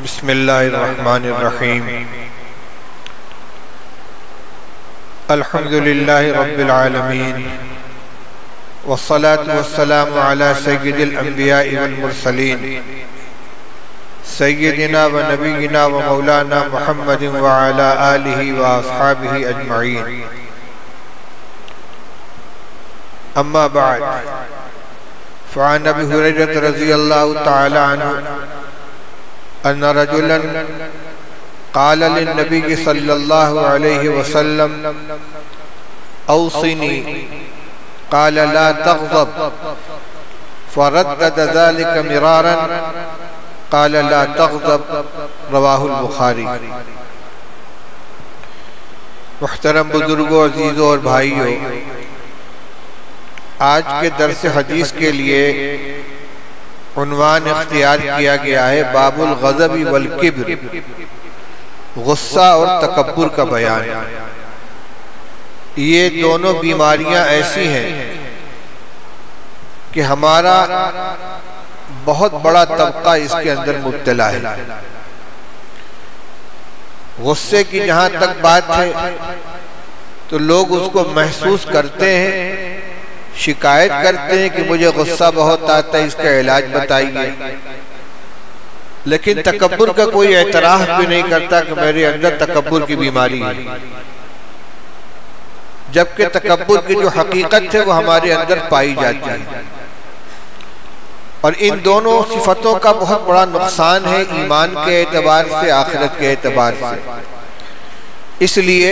بسم اللہ الرحمن الرحیم الحمدللہ رب العالمین والصلاة والسلام علی سید الانبیاء والمرسلین سیدنا و نبینا و مولانا محمد وعلی آلہ و اصحابہ اجمعین اما بعد فعن ابی ہریرہ رضی اللہ تعالی عنہ ان رجلا قال للنبي صلى الله عليه وسلم اوصني قال لا تغضب فردد ذلك مرارا قال لا تغضب رواه البخاری۔ محترم بزرگوں، عزیزوں اور بھائیوں، آج کے درس حدیث کے لیے عنوان اختیار کیا گیا ہے باب الغضب والکبر، غصہ اور تکبر کا بیان۔ یہ دونوں بیماریاں ایسی ہیں کہ ہمارا بہت بڑا طبقہ اس کے اندر مبتلا ہے۔ غصے کی جہاں تک بات ہے تو لوگ اس کو محسوس کرتے ہیں، شکایت کرتے ہیں کہ مجھے غصہ بہت آتا ہے، اس کا علاج بتائیے، لیکن تکبر کا کوئی اعتراف بھی نہیں کرتا کہ میرے اندر تکبر کی بیماری ہے، جبکہ تکبر کی جو حقیقت ہے وہ ہمارے اندر پائی جاتی ہے۔ اور ان دونوں صفتوں کا بہت بڑا نقصان ہے ایمان کے اعتبار سے، آخرت کے اعتبار سے۔ اس لیے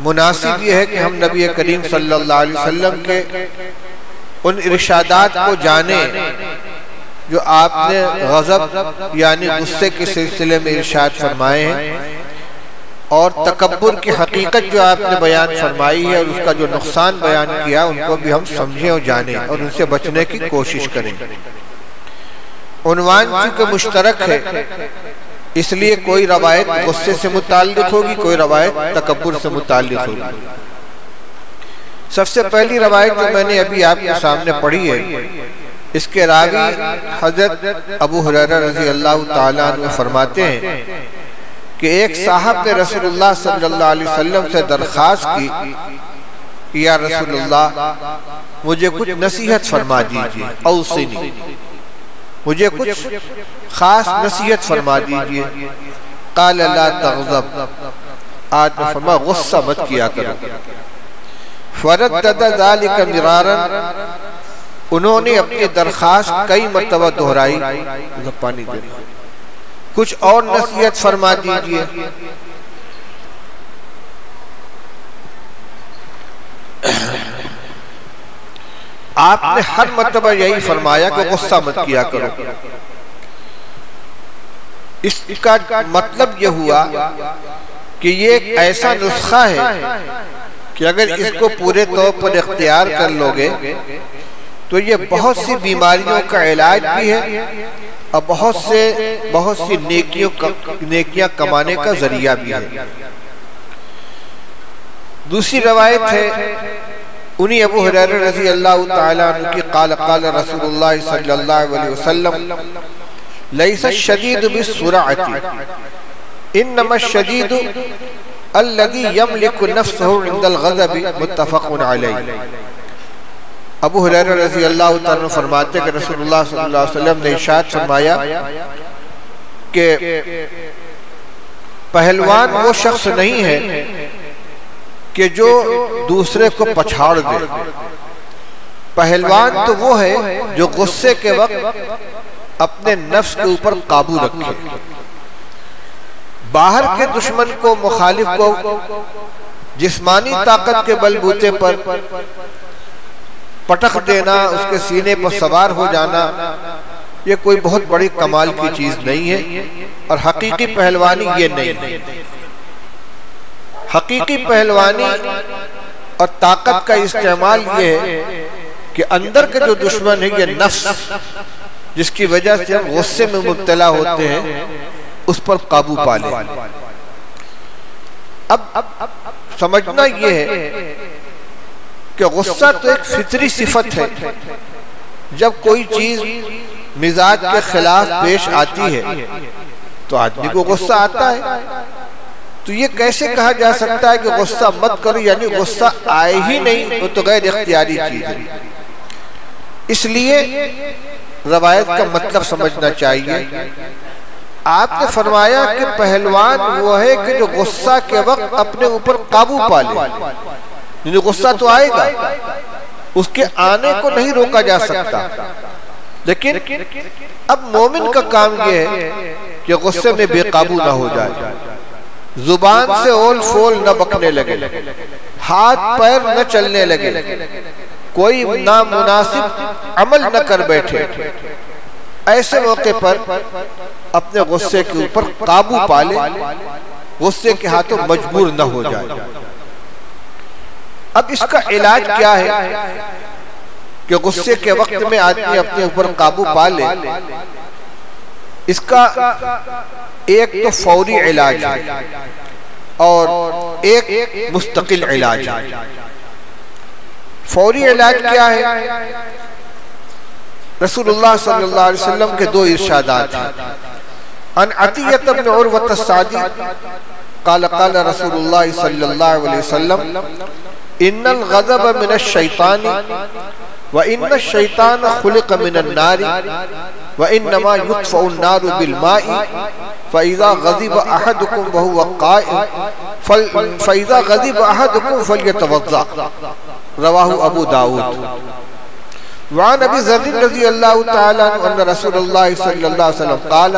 مناسب یہ ہے کہ ہم نبی کریم صلی اللہ علیہ وسلم کے ان ارشادات کو جانیں جو آپ نے غضب یعنی غصے کے سلسلے میں ارشاد فرمائے ہیں، اور تکبر کی حقیقت جو آپ نے بیان فرمائی ہے اور اس کا جو نقصان بیان کیا، ان کو بھی ہم سمجھیں اور جانیں اور ان سے بچنے کی کوشش کریں۔ عنوان چونکہ مشترک ہے، اس لیے کوئی روایت غصے سے متعلق ہوگی، کوئی روایت تکبر سے متعلق ہوگی۔ سب سے پہلی روایت جو میں نے ابھی آپ کے سامنے پڑھی ہے، اس کے راوی حضرت ابو ہریرہ رضی اللہ تعالیٰ عنہ فرماتے ہیں کہ ایک صاحب نے رسول اللہ صلی اللہ علیہ وسلم سے درخواست کی کہ یا رسول اللہ مجھے کچھ نصیحت فرما دیجئے، اوصنی، مجھے کچھ خاص نصیحت فرما دیجئے۔ قال لا تغضب، آپ نے فرمایا غصہ مت کیا کرو۔ فردد ذلك مرارا، انہوں نے اپنی درخواست کئی مرتبہ دہرائی، پانی دے کچھ اور نصیحت فرما دیجئے۔ آپ نے ہر مرتبہ یہی فرمایا کہ غصہ مت کیا کرو۔ اس کا مطلب یہ ہوا کہ یہ ایک ایسا نسخہ ہے کہ اگر اس کو پورے طور پر اختیار کر لوگے تو یہ بہت سی بیماریوں کا علاج بھی ہے اور بہت سی نیکیاں کمانے کا ذریعہ بھی ہے۔ دوسری روایت ہے انہی ابو ہریرہ رضی اللہ تعالیٰ عنہ کی قال قال رسول اللہ صلی اللہ علیہ وسلم لیس الشدید بالسرعۃ انما الشدید الذی یملک نفسہ عند الغضب، متفق علیہ۔ ابو ہریرہ رضی اللہ تعالیٰ عنہ فرماتے کہ رسول اللہ صلی اللہ علیہ وسلم نے ارشاد فرمایا کہ پہلوان وہ شخص نہیں ہے کہ جو دوسرے کو پچھاڑ دے، پہلوان تو وہ ہے جو غصے کے وقت اپنے نفس کے اوپر قابو رکھے۔ باہر کے دشمن کو، مخالف کو جسمانی طاقت کے بل بوتے پر پٹخ دینا، اس کے سینے پر سوار ہو جانا، یہ کوئی بہت بڑی کمال کی چیز نہیں ہے، اور حقیقی پہلوانی یہ نہیں ہے۔ حقیقی پہلوانی اور طاقت کا استعمال یہ ہے کہ اندر کے جو دشمن ہے، یہ نفس، جس کی وجہ سے ہم غصے میں مبتلا ہوتے ہیں، اس پر قابو پا لیں۔ اب سمجھنا یہ ہے کہ غصہ تو ایک فطری صفت ہے، جب کوئی چیز مزاج کے خلاف پیش آتی ہے تو آدمی کو غصہ آتا ہے. تو یہ کیسے کہا جا سکتا ہے کہ غصہ مت کرو، یعنی غصہ آئے ہی نہیں، وہ تو غیر اختیاری چیز ہے. اس لیے روایت کا مطلب سمجھنا چاہیے. آپ نے فرمایا کہ پہلوان وہ ہے کہ جو غصہ کے وقت اپنے اوپر قابو پا لے. یعنی غصہ تو آئے گا، اس کے آنے کو نہیں روکا جا سکتا، لیکن اب مومن کا کام یہ ہے کہ غصے میں بے قابو نہ ہو جائے، زبان سے اول فول نہ بکنے لگے، ہاتھ پیر نہ چلنے لگے، کوئی نامناسب عمل نہ کر بیٹھے. ایسے موقع پر اپنے غصے کے اوپر قابو پالے، غصے کے ہاتھوں مجبور نہ ہو جائے. اب اس کا علاج کیا ہے کہ غصے کے وقت میں آدمی اپنے اوپر قابو پالے؟ اس کا ایک تو فوری علاج ہے اور ایک مستقل علاج ہے. فوری علاج کیا ہے؟ رسول اللہ صلی اللہ علیہ وسلم کے دو ارشادات ہیں. عن عطیہ بن عروۃ السعدی قال قال رسول اللہ صلی اللہ علیہ وسلم ان الغضب من الشیطان وان الشیطان خلق من النار وانما يطفئ النار بالماء فاذا غضب احدكم وهو قائم فاذا غضب احدكم فليتوضا رواہ ابو داود. وعن ابی ذر رضی اللہ تعالی عنہ ان رسول اللہ صلی اللہ علیہ وسلم قال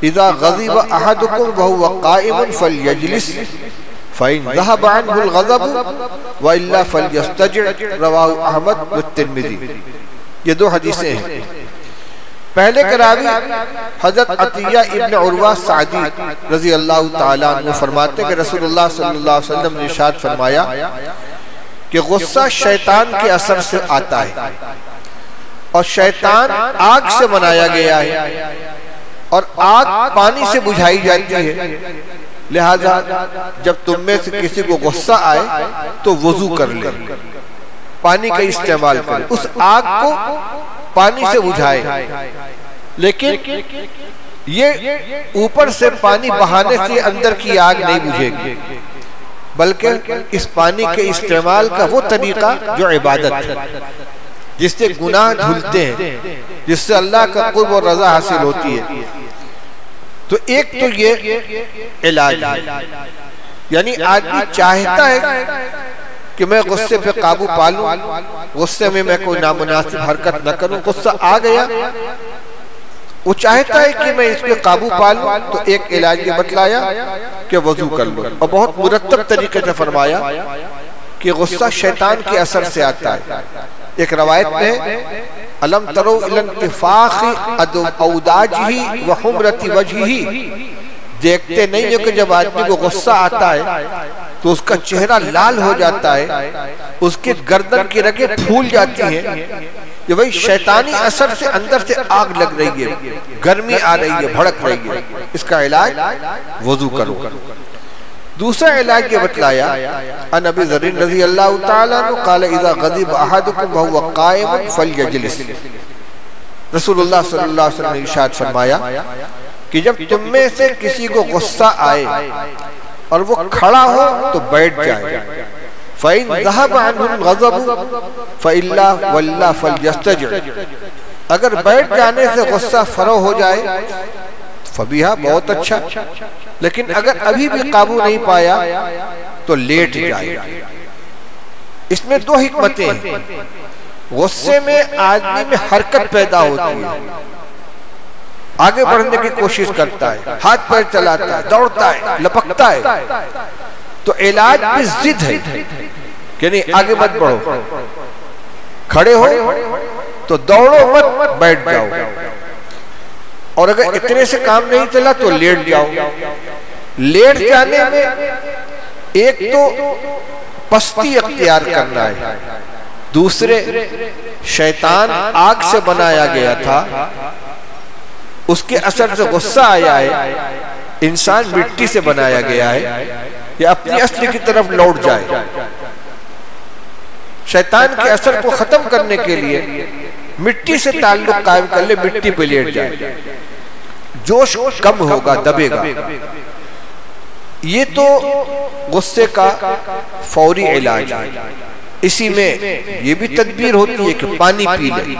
اذا غضب احدكم وهو قائم فليجلس فإن ذهب عنه الغضب وإلا فليستجع رواہ احمد والترمذی. یہ دو حدیثیں ہیں. پہلے کے راوی حضرت عطیہ ابن عروہ سعدی رضی اللہ تعالی عنہ فرماتے کہ رسول اللہ صلی اللہ علیہ وسلم نے ارشاد فرمایا کہ غصہ شیطان کے اثر سے آتا ہے اور شیطان آگ سے بنایا گیا ہے اور آگ پانی سے بجھائی جاتی ہے. لہذا جب تم میں سے کسی کو غصہ آئے تو وضو کر لے، پانی کا استعمال کرے، اس آگ کو پانی سے بجھائے. لیکن یہ اوپر سے پانی بہانے سے اندر کی آگ نہیں بجھے گی، بلکہ اس پانی کے استعمال کا وہ طریقہ جو عبادت ہے، جس سے گناہ دھلتے ہیں، جس سے اللہ کا قرب و رضا حاصل ہوتی ہے. تو ایک تو یہ علاج ہے، یعنی آدمی چاہتا ہے کہ میں غصے پہ قابو پالوں، غصے میں کوئی نامناسب حرکت نہ کروں. غصہ آ گیا، وہ چاہتا ہے کہ میں اس پہ قابو پالوں، تو ایک علاج یہ بتلایا کہ وضو کر لو. اور بہت مرتب طریقے سے فرمایا کہ غصہ شیطان کے اثر سے آتا ہے. ایک روایت میں الم ترو الی انتفاخ اوداجہ وحمرۃ وجہہ، دیکھتے نہیں ہو کہ جب آدمی کو غصہ آتا ہے تو اس کا چہرہ لال ہو جاتا ہے، اس کے گردن کی رگیں پھول جاتی ہیں. یہ وہی شیطانی اثر سے اندر سے آگ لگ رہی ہے، گرمی آ رہی ہے، بھڑک رہی ہے. اس کا علاج وضو کرو. دوسرا علاج یہ بتلایا ان ابی ذر رضی اللہ تعالی عنہ قال اذا غضب احدكم وهو قائم فليجلس. رسول اللہ صلی اللہ علیہ وسلم نے ارشاد فرمایا کہ جب تم میں سے کسی کو غصہ آئے اور وہ کھڑا ہو تو بیٹھ جائے. فَإِن ذَهَبَ عَنْهُ الْغَضَبُ فَإِلَّا وَإِلَّا فَلْيَسْتَجِعْ. اگر بیٹھ جانے سے غصہ فرو ہو جائے فبیہا، بہت اچھا، لیکن اگر ابھی بھی قابو نہیں پایا تو لیٹ جائے. اس میں دو حکمتیں ہیں. غصے میں آدمی میں حرکت پیدا ہوتی ہے، آگے بڑھنے کی کوشش کرتا ہے، ہاتھ پیر چلاتا ہے، دوڑتا ہے، لپکتا ہے. تو علاج بھی ضد ہے کہ نہیں آگے مت بڑھو، کھڑے ہو تو دوڑو مت، بیٹھ جاؤ. اور اگر اتنے سے کام نہیں چلا تو لیٹ جاؤ. لیٹ جانے میں ایک تو پستی اختیار کرنا ہے، دوسرے شیطان آگ سے بنایا گیا تھا، اس کے اثر سے غصہ آیا ہے. انسان مٹی سے بنایا گیا ہے، یہ اپنی اصل کی طرف لوٹ جائے. شیطان کے اثر کو ختم کرنے کے لیے مٹی سے تعلق قائم کر لے، مٹی پہ لیٹ جائے، جوش کم ہوگا، دبے گا۔ یہ تو غصے کا فوری علاج ہے۔ اسی میں یہ بھی تدبیر ہوتی ہے کہ پانی پی لے۔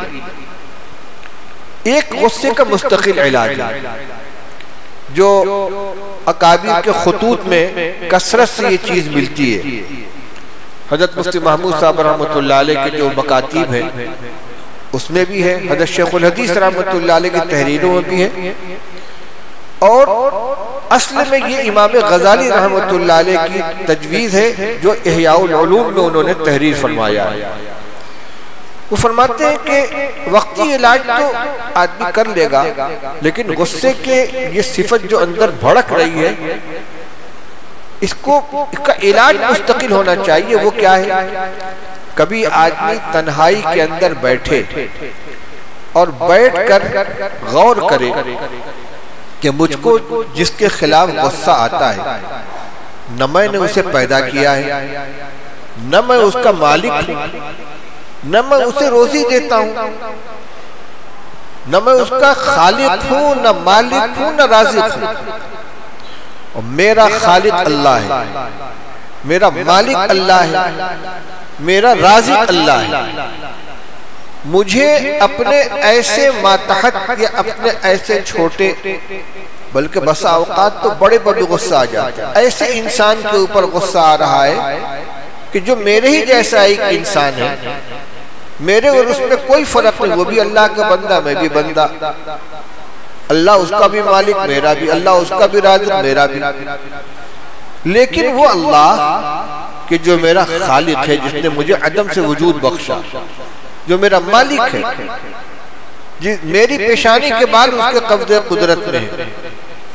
ایک غصے کا مستقل علاج ہے جو اکابر کے خطوط میں کثرت سے یہ چیز ملتی ہے۔ حضرت مفتی محمود صاحب رحمۃ اللہ علیہ کے جو مکاتیب ہیں اس میں بھی ہے، حضرت شیخ الحدیث رحمۃ اللہ علیہ کی تحریروں میں بھی ہے، اور اصل میں یہ امام غزالی رحمۃ اللہ علیہ کی تجویز ہے جو احیاء العلوم میں انہوں نے تحریر فرمایا ہے۔ وہ فرماتے ہیں کہ وقتی علاج تو آدمی کر لے گا، لیکن غصے کے یہ صفت جو اندر بھڑک رہی ہے اس کا علاج مستقل ہونا چاہیے۔ وہ کیا ہے؟ کبھی آدمی تنہائی کے اندر بیٹھے اور بیٹھ کر غور کرے کہ مجھ کو جس کے خلاف غصہ آتا ہے نہ میں نے اسے پیدا کیا ہے، نہ میں اس کا مالک ہوں، نہ میں اسے روزی دیتا ہوں، نہ میں اس کا خالق ہوں، نہ مالک ہوں، نہ رازق ہوں۔ اور میرا خالق اللہ ہے، میرا مالک اللہ ہے، میرا رازق اللہ ہے۔ مجھے اپنے ایسے ماتحت یا اپنے ایسے چھوٹے، بلکہ بسا اوقات تو بڑے بڑے غصہ آ جاتا ہے، ایسے انسان کے اوپر غصہ آ رہا ہے کہ جو میرے ہی جیسا ایک انسان ہے، میرے اور اس میں کوئی فرق نہیں، وہ بھی اللہ کا بندہ، میں بھی بندہ، اللہ اس کا بھی مالک، میرا بھی، اللہ اس کا بھی رازق، میرا بھی، لیکن وہ اللہ کہ جو میرا خالق ہے، جس نے مجھے عدم سے وجود بخشا، جو میرا مالک ہے، میری پیشانی کے بعد اس کے قبضے قدرت میں ہے،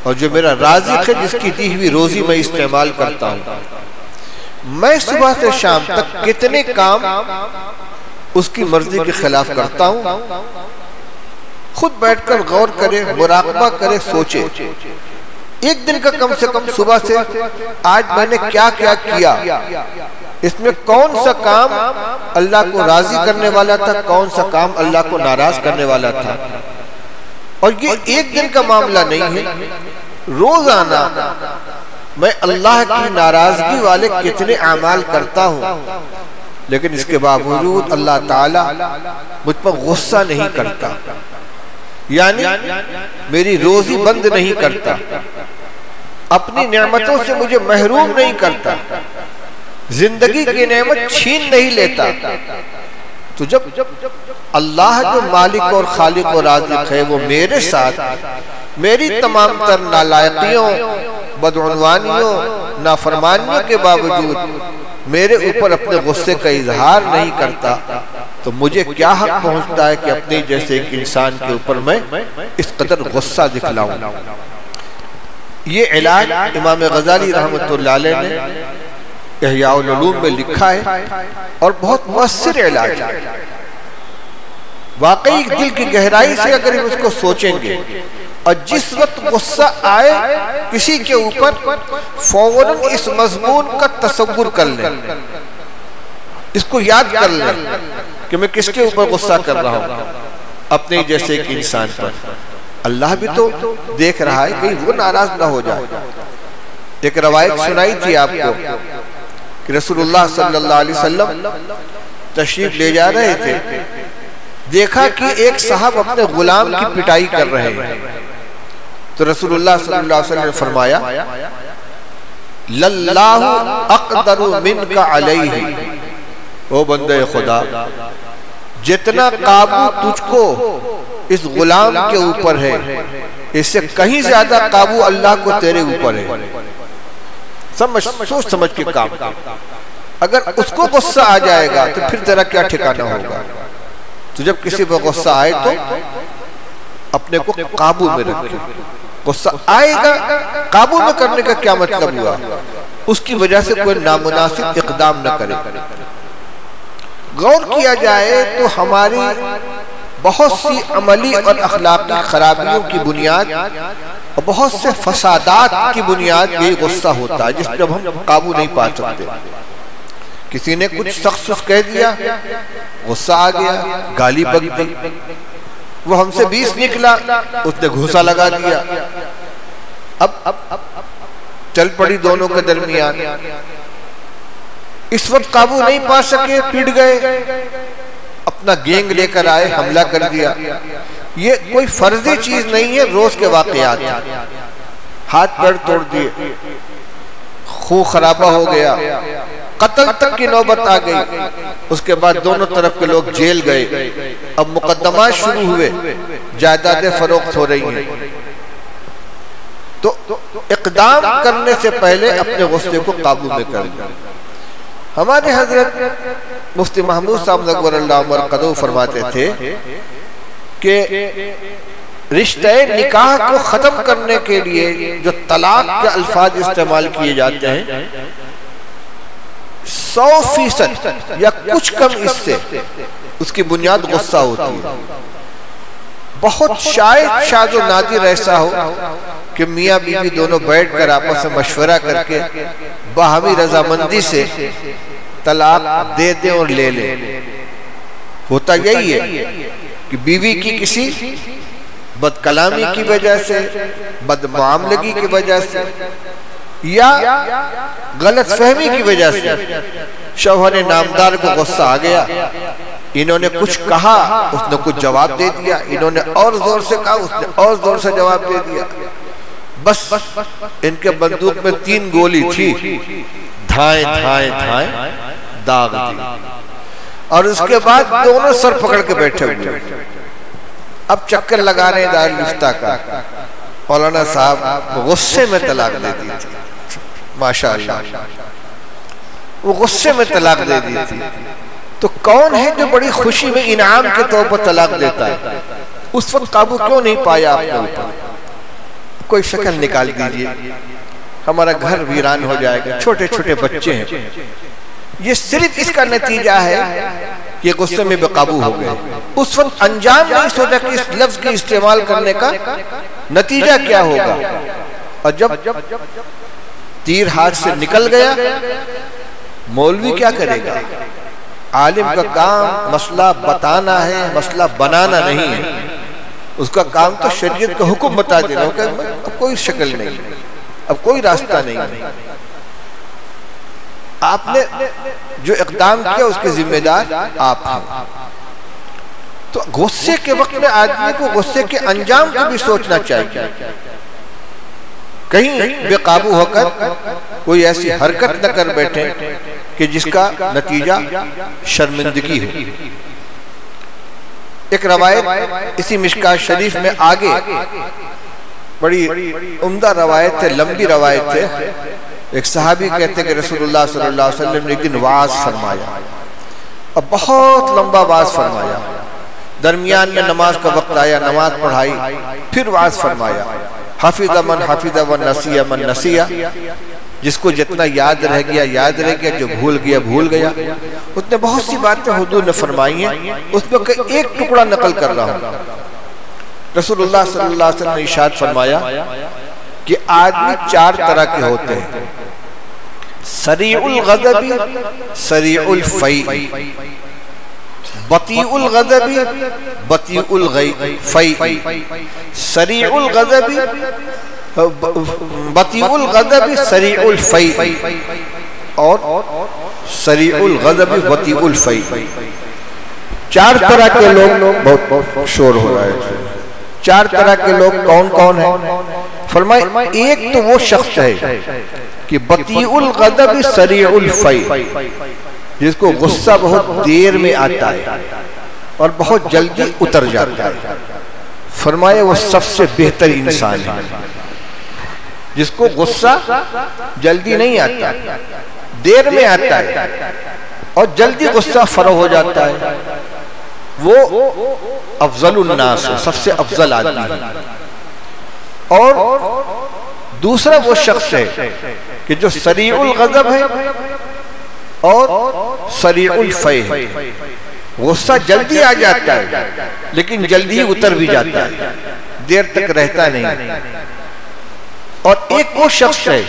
اور جو میرا رازق ہے، جس کی دی ہوئی روزی میں استعمال کرتا ہوں۔ میں صبح سے شام تک کتنے کام اس کی مرضی کے خلاف کرتا ہوں، خود بیٹھ کر غور کرے، مراقبہ کرے، سوچے ایک دن کا کم سے کم صبح سے آج میں نے کیا کیا کیا، اس میں کون سا کام اللہ کو راضی کرنے والا تھا، کون سا کام اللہ کو ناراض کرنے والا تھا۔ اور یہ ایک دن کا معاملہ نہیں ہے، روزانہ میں اللہ کی ناراضگی والے کتنے اعمال کرتا ہوں، لیکن اس کے باوجود اللہ تعالیٰ مجھ پر غصہ نہیں کرتا، یعنی میری روزی بند نہیں کرتا، اپنی نعمتوں سے مجھے محروم نہیں کرتا، زندگی کی نعمت چھین نہیں لیتا۔ تو جب اللہ جو مالک اور خالق اور رازق ہے وہ میرے ساتھ میری تمام تر نالائقیوں، بدعنوانیوں، نافرمانیوں کے باوجود میرے اوپر اپنے غصے کا اظہار نہیں کرتا، تو مجھے کیا حق پہنچتا ہے کہ اپنے جیسے ایک انسان کے اوپر میں اس قدر غصہ دکھلاؤں۔ یہ علاج امام غزالی رحمۃ اللہ علیہ نے احیاء العلوم میں لکھا ہے، اور بہت مؤثر علاج ہے۔ واقعی دل کی گہرائی سے اگر ہم اس کو سوچیں گے، اور جس وقت غصہ آئے کسی کے اوپر، فوراً اس مضمون کا تصور کر لیں، اس کو یاد کر لیں کہ میں کس کے اوپر غصہ کر رہا ہوں، اپنے جیسے ایک انسان پر۔ اللہ بھی تو دیکھ رہا ہے، کہیں وہ ناراض نہ ہو جائے۔ ایک روایت سنائی تھی آپ کو کہ رسول اللہ صلی اللہ علیہ وسلم تشریف لے جا رہے تھے، دیکھا کہ ایک صاحب اپنے غلام کی پٹائی کر رہے ہیں، تو رسول اللہ صلی اللہ علیہ وسلم نے فرمایا لَلَّهُ أَقْدَرُ مِنْكَ عَلَيْهِ، او بندے خدا، جتنا قابو تجھ کو اس غلام کے اوپر ہے، اس سے کہیں زیادہ قابو اللہ کو تیرے اوپر ہے۔ سوچ سمجھ کے کام، اگر اس کو غصہ آ جائے گا تو پھر تیرا کیا ٹھکانہ ہوگا۔ تو جب کسی پر غصہ آئے تو اپنے کو قابو میں رکھے۔ غصہ آئے گا، قابو میں کرنے کا کیا مطلب ہوا؟ اس کی وجہ سے کوئی نامناسب اقدام نہ کرے۔ غور کیا جائے تو ہماری بہت سی عملی اور اخلاقی خرابیوں کی بنیاد اور بہت سے فسادات کی بنیاد یہی غصہ ہوتا ہے، جس پر ہم قابو نہیں پا سکتے۔ کسی نے کچھ سخت کہہ دیا، غصہ آ گیا، گالی بک دی، وہ ہم سے 20 نکلا، اس نے گھوسا لگا دیا، اب چل پڑی دونوں کے درمیان، اس وقت قابو نہیں پا سکے، پٹ گئے، اپنا گینگ لے کر آئے، حملہ کر دیا۔ یہ کوئی فرضی چیز نہیں ہے، روز کے واقعات، ہاتھ پیر توڑ دیے، خون خرابہ ہو گیا، قتل تک کی نوبت آ گئی، اس کے بعد دونوں طرف کے لوگ جیل گئے، اب مقدمات شروع ہوئے، جائیدادیں فروخت ہو رہی ہیں۔ تو اقدام کرنے سے پہلے اپنے غصے کو قابو میں کر لیں۔ ہمارے حضرت مفتی محمود صاحب نور اللہ مرقدہ فرماتے تھے کہ رشتہ نکاح کو ختم کرنے کے لیے جو طلاق کے الفاظ استعمال کیے جاتے ہیں، 100% یا کچھ کم اس سے اس کی بنیاد غصہ ہوتی ہے۔ بہت شاید و نادر ایسا ہو کہ میاں بیوی دونوں بیٹھ کر آپس میں مشورہ کر کے باہمی رضامندی سے طلاق دے دیں اور لے لیں۔ ہوتا یہی ہے کہ بیوی کی کسی بد کلامی کی وجہ سے، بد معاملگی کی وجہ سے یا غلط فہمی کی وجہ سے شوہر نامدار کو غصہ آ گیا، انہوں نے کچھ کہا، اس نے کچھ جواب دے دیا، انہوں نے اور زور سے کہا، اس نے اور زور سے جواب دے دیا، بس ان کے بندوق میں 3 گولی تھی، دھائیں دھائیں دھائیں داغ دی، اور اس کے بعد دونوں سر پکڑ کے بیٹھے ہوئے، اب چکر لگا رہے ہیں دارالفتہ کا، مولانا صاحب غصے میں طلاق دے دی تھی، ماشاءاللہ وہ غصے میں طلاق دے دی تھی۔ تو کون ہے جو بڑی خوشی میں انعام کے طور پر طلاق دیتا ہے؟ اس وقت قابو کیوں نہیں پایا آپ کے اوپر؟ کوئی شکل نکال دیجئے، ہمارا گھر ویران ہو جائے گا، چھوٹے چھوٹے بچے ہیں، یہ صرف اس کا نتیجہ ہے کہ غصے میں بے قابو ہو گئے۔ اس وقت انجام نہیں سوچا کہ اس لفظ کی استعمال کرنے کا نتیجہ کیا ہوگا، اور جب تیر ہاتھ سے نکل گیا، مولوی کیا کرے گا؟ عالم کا کام مسئلہ بتانا ہے، مسئلہ بنانا نہیں ہے، اس کا کام تو شریعت کا حکم بتا دینا ہوگا، اب کوئی شکل نہیں، اب کوئی راستہ نہیں، آپ نے جو اقدام کیا اس کے ذمہ دار آپ ہیں۔ تو غصے کے وقت میں آدمی کو غصے کے انجام کو بھی سوچنا چاہیے، کہیں بے قابو ہو کر کوئی ایسی حرکت نہ کر بیٹھے کہ جس کا نتیجہ شرمندگی ہو۔ ایک روایت اسی مشکاۃ شریف میں آگے بڑی عمدہ روایت ہے، لمبی روایت ہے، ایک صحابی کہتے ہیں کہ رسول اللہ صلی اللہ علیہ وسلم نے ایک دن وعظ فرمایا، اور بہت لمبا وعظ فرمایا، درمیان میں نماز کا وقت آیا، نماز پڑھائی، پھر وعظ فرمایا، حفظ من حفظ و نسی من نسیہ، جس کو جتنا یاد رہ گیا یاد رہ گیا، جو بھول گیا بھول گیا۔ اس نے بہت سی باتیں حضور نے فرمائی ہیں، اس میں ایک ٹکڑا نقل کر رہا ہوں۔ رسول اللہ صلی اللہ علیہ وسلم نے ارشاد فرمایا کہ آدمی 4 طرح کے ہوتے ہیں، سریع الغضب، سریع الفیء، بطیء الغضب، بطیء الفیء، سریع الغضب، بطیء الغضب، سریع الفیء، اور سریع الغضب، بطیء الفیء۔ 4 طرح کے لوگ، بہت شور ہو رہا ہے، 4 طرح کے لوگ کون کون ہیں؟ فرمائے ایک تو وہ شخص ہے کہ بطیء الغضب سریع الفیء، جس کو غصہ بہت دیر میں آتا ہے اور بہت جلدی اتر جاتا ہے۔ فرمائے وہ سب سے بہتر انسان ہے جس کو غصہ جلدی نہیں آتا، دیر میں آتا ہے اور جلدی غصہ فرو ہو جاتا ہے، وہ افضل الناس ہے، سب سے افضل آدمی ہے۔ اور دوسرا وہ شخص ہے کہ جو سریع الغضب ہے اور سریع الفیء ہے، غصہ جلدی آ جاتا ہے لیکن جلدی ہی اتر بھی جاتا ہے، دیر تک رہتا نہیں۔ اور ایک وہ شخص ہے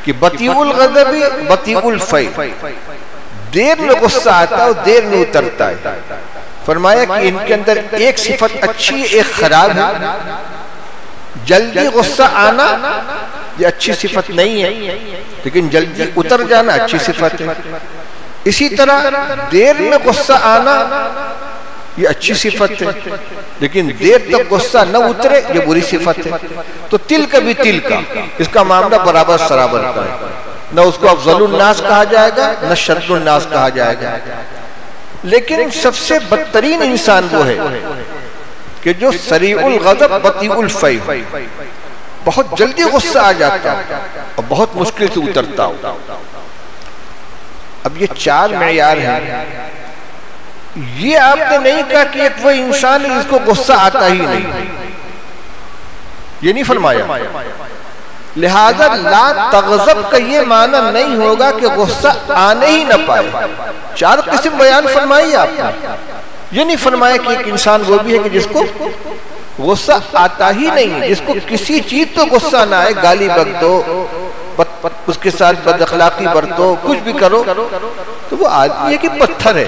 کہ بطیء الغضب بطیء الفیء، دیر میں غصہ آتا ہے اور دیر میں اترتا ہے. فرمایا کہ ان کے اندر ایک صفت اچھی ایک خراب ہے. جلدی غصہ آنا یہ اچھی صفت نہیں ہے، لیکن جلدی اتر جانا اچھی صفت ہے. اسی طرح دیر میں غصہ آنا یہ اچھی صفت ہے، لیکن دیر تک غصہ نہ اترے یہ بری صفت ہے. تو تل کا بھی تل کا، اس کا معاملہ برابر سرابر کا ہے. نہ اس کو افضل الناس کہا جائے گا نہ شر الناس کہا جائے گا. لیکن سب سے بدترین انسان وہ ہے کہ جو سریع الغضب بطیء الفیض، بہت جلدی غصہ آ جاتا اور بہت مشکل سے اترتا ہو. اب یہ 4 معیار ہیں. یہ آپ نے نہیں کہا کہ ایک وہ انسان ہے جس کو غصہ آتا ہی نہیں، یہ نہیں فرمایا. لہذا لا تغضب کا یہ معنی نہیں ہوگا کہ غصہ آنے ہی نہ پائے. 4 قسم بیان فرمائی آپ نے. یہ نہیں فرمایا کہ ایک انسان وہ بھی ہے کہ جس کو غصہ آتا ہی نہیں ہے، جس کو کسی چیز تو غصہ نہ آئے، گالی بک دو، اس کے ساتھ بد اخلاقی برتو، کچھ بھی کرو، تو وہ آدمی ہے کہ پتھر ہے،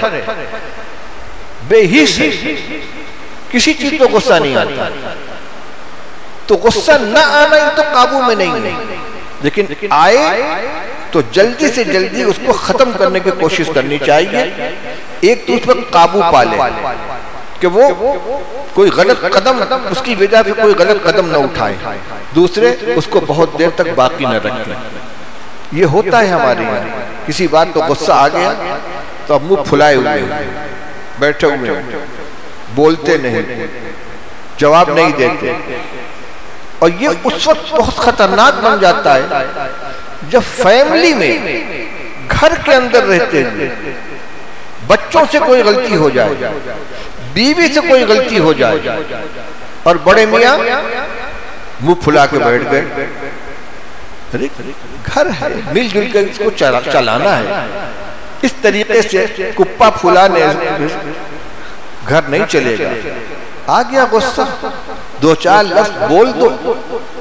بے حس ہے، کسی چیز تو غصہ نہیں آتا. تو غصہ نہ آنا یہ تو قابو میں نہیں ہے، لیکن آئے تو جلدی سے جلدی اس کو ختم کرنے کی کوشش کرنی چاہیے. ایک تو اس پر قابو پا لے کہ وہ کوئی غلط قدم، اس کی وجہ سے کوئی غلط قدم نہ اٹھائے. دوسرے اس کو بہت دیر تک باقی نہ رکھے. یہ ہوتا ہے ہمارے یہاں، کسی بات تو غصہ آ گیا تو اب منہ پھلائے ہوئے بیٹھے ہوئے، بولتے نہیں، جواب نہیں دیتے. اور یہ اس وقت بہت خطرناک بن جاتا ہے جب فیملی میں، گھر کے اندر رہتے ہوئے بچوں سے کوئی غلطی ہو جائے، بیوی سے کوئی غلطی ہو جائے، اور بڑے میاں منہ پھلا کے بیٹھ گئے. گھر ہے، مل جل کر اس کو چلانا ہے. اس طریقے سے کپا پھلانے گھر نہیں چلے گا. آ گیا غصہ، 2-4 لفظ بول دو،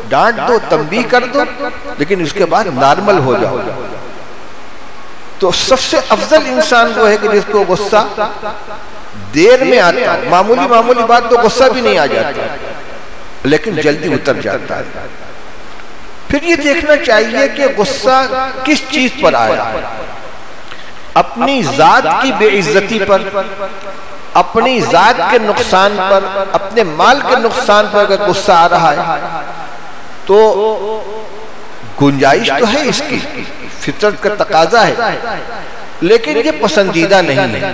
ڈانٹ دو، تنبیہ کر دو، لیکن اس کے بعد نارمل ہو جاؤ. تو سب سے افضل انسان وہ ہے کہ جس کو غصہ دیر میں آتا ہے. معمولی بات تو غصہ بھی نہیں آ جاتا، لیکن جلدی اتر جاتا ہے. پھر یہ دیکھنا چاہیے کہ غصہ کس چیز پر آیا. اپنی ذات کی بے عزتی پر، اپنی ذات کے نقصان پر، اپنے مال کے نقصان پر اگر غصہ آ رہا ہے تو گنجائش تو ہے اس کی، فطرت کا تقاضا ہے، لیکن یہ پسندیدہ نہیں ہے.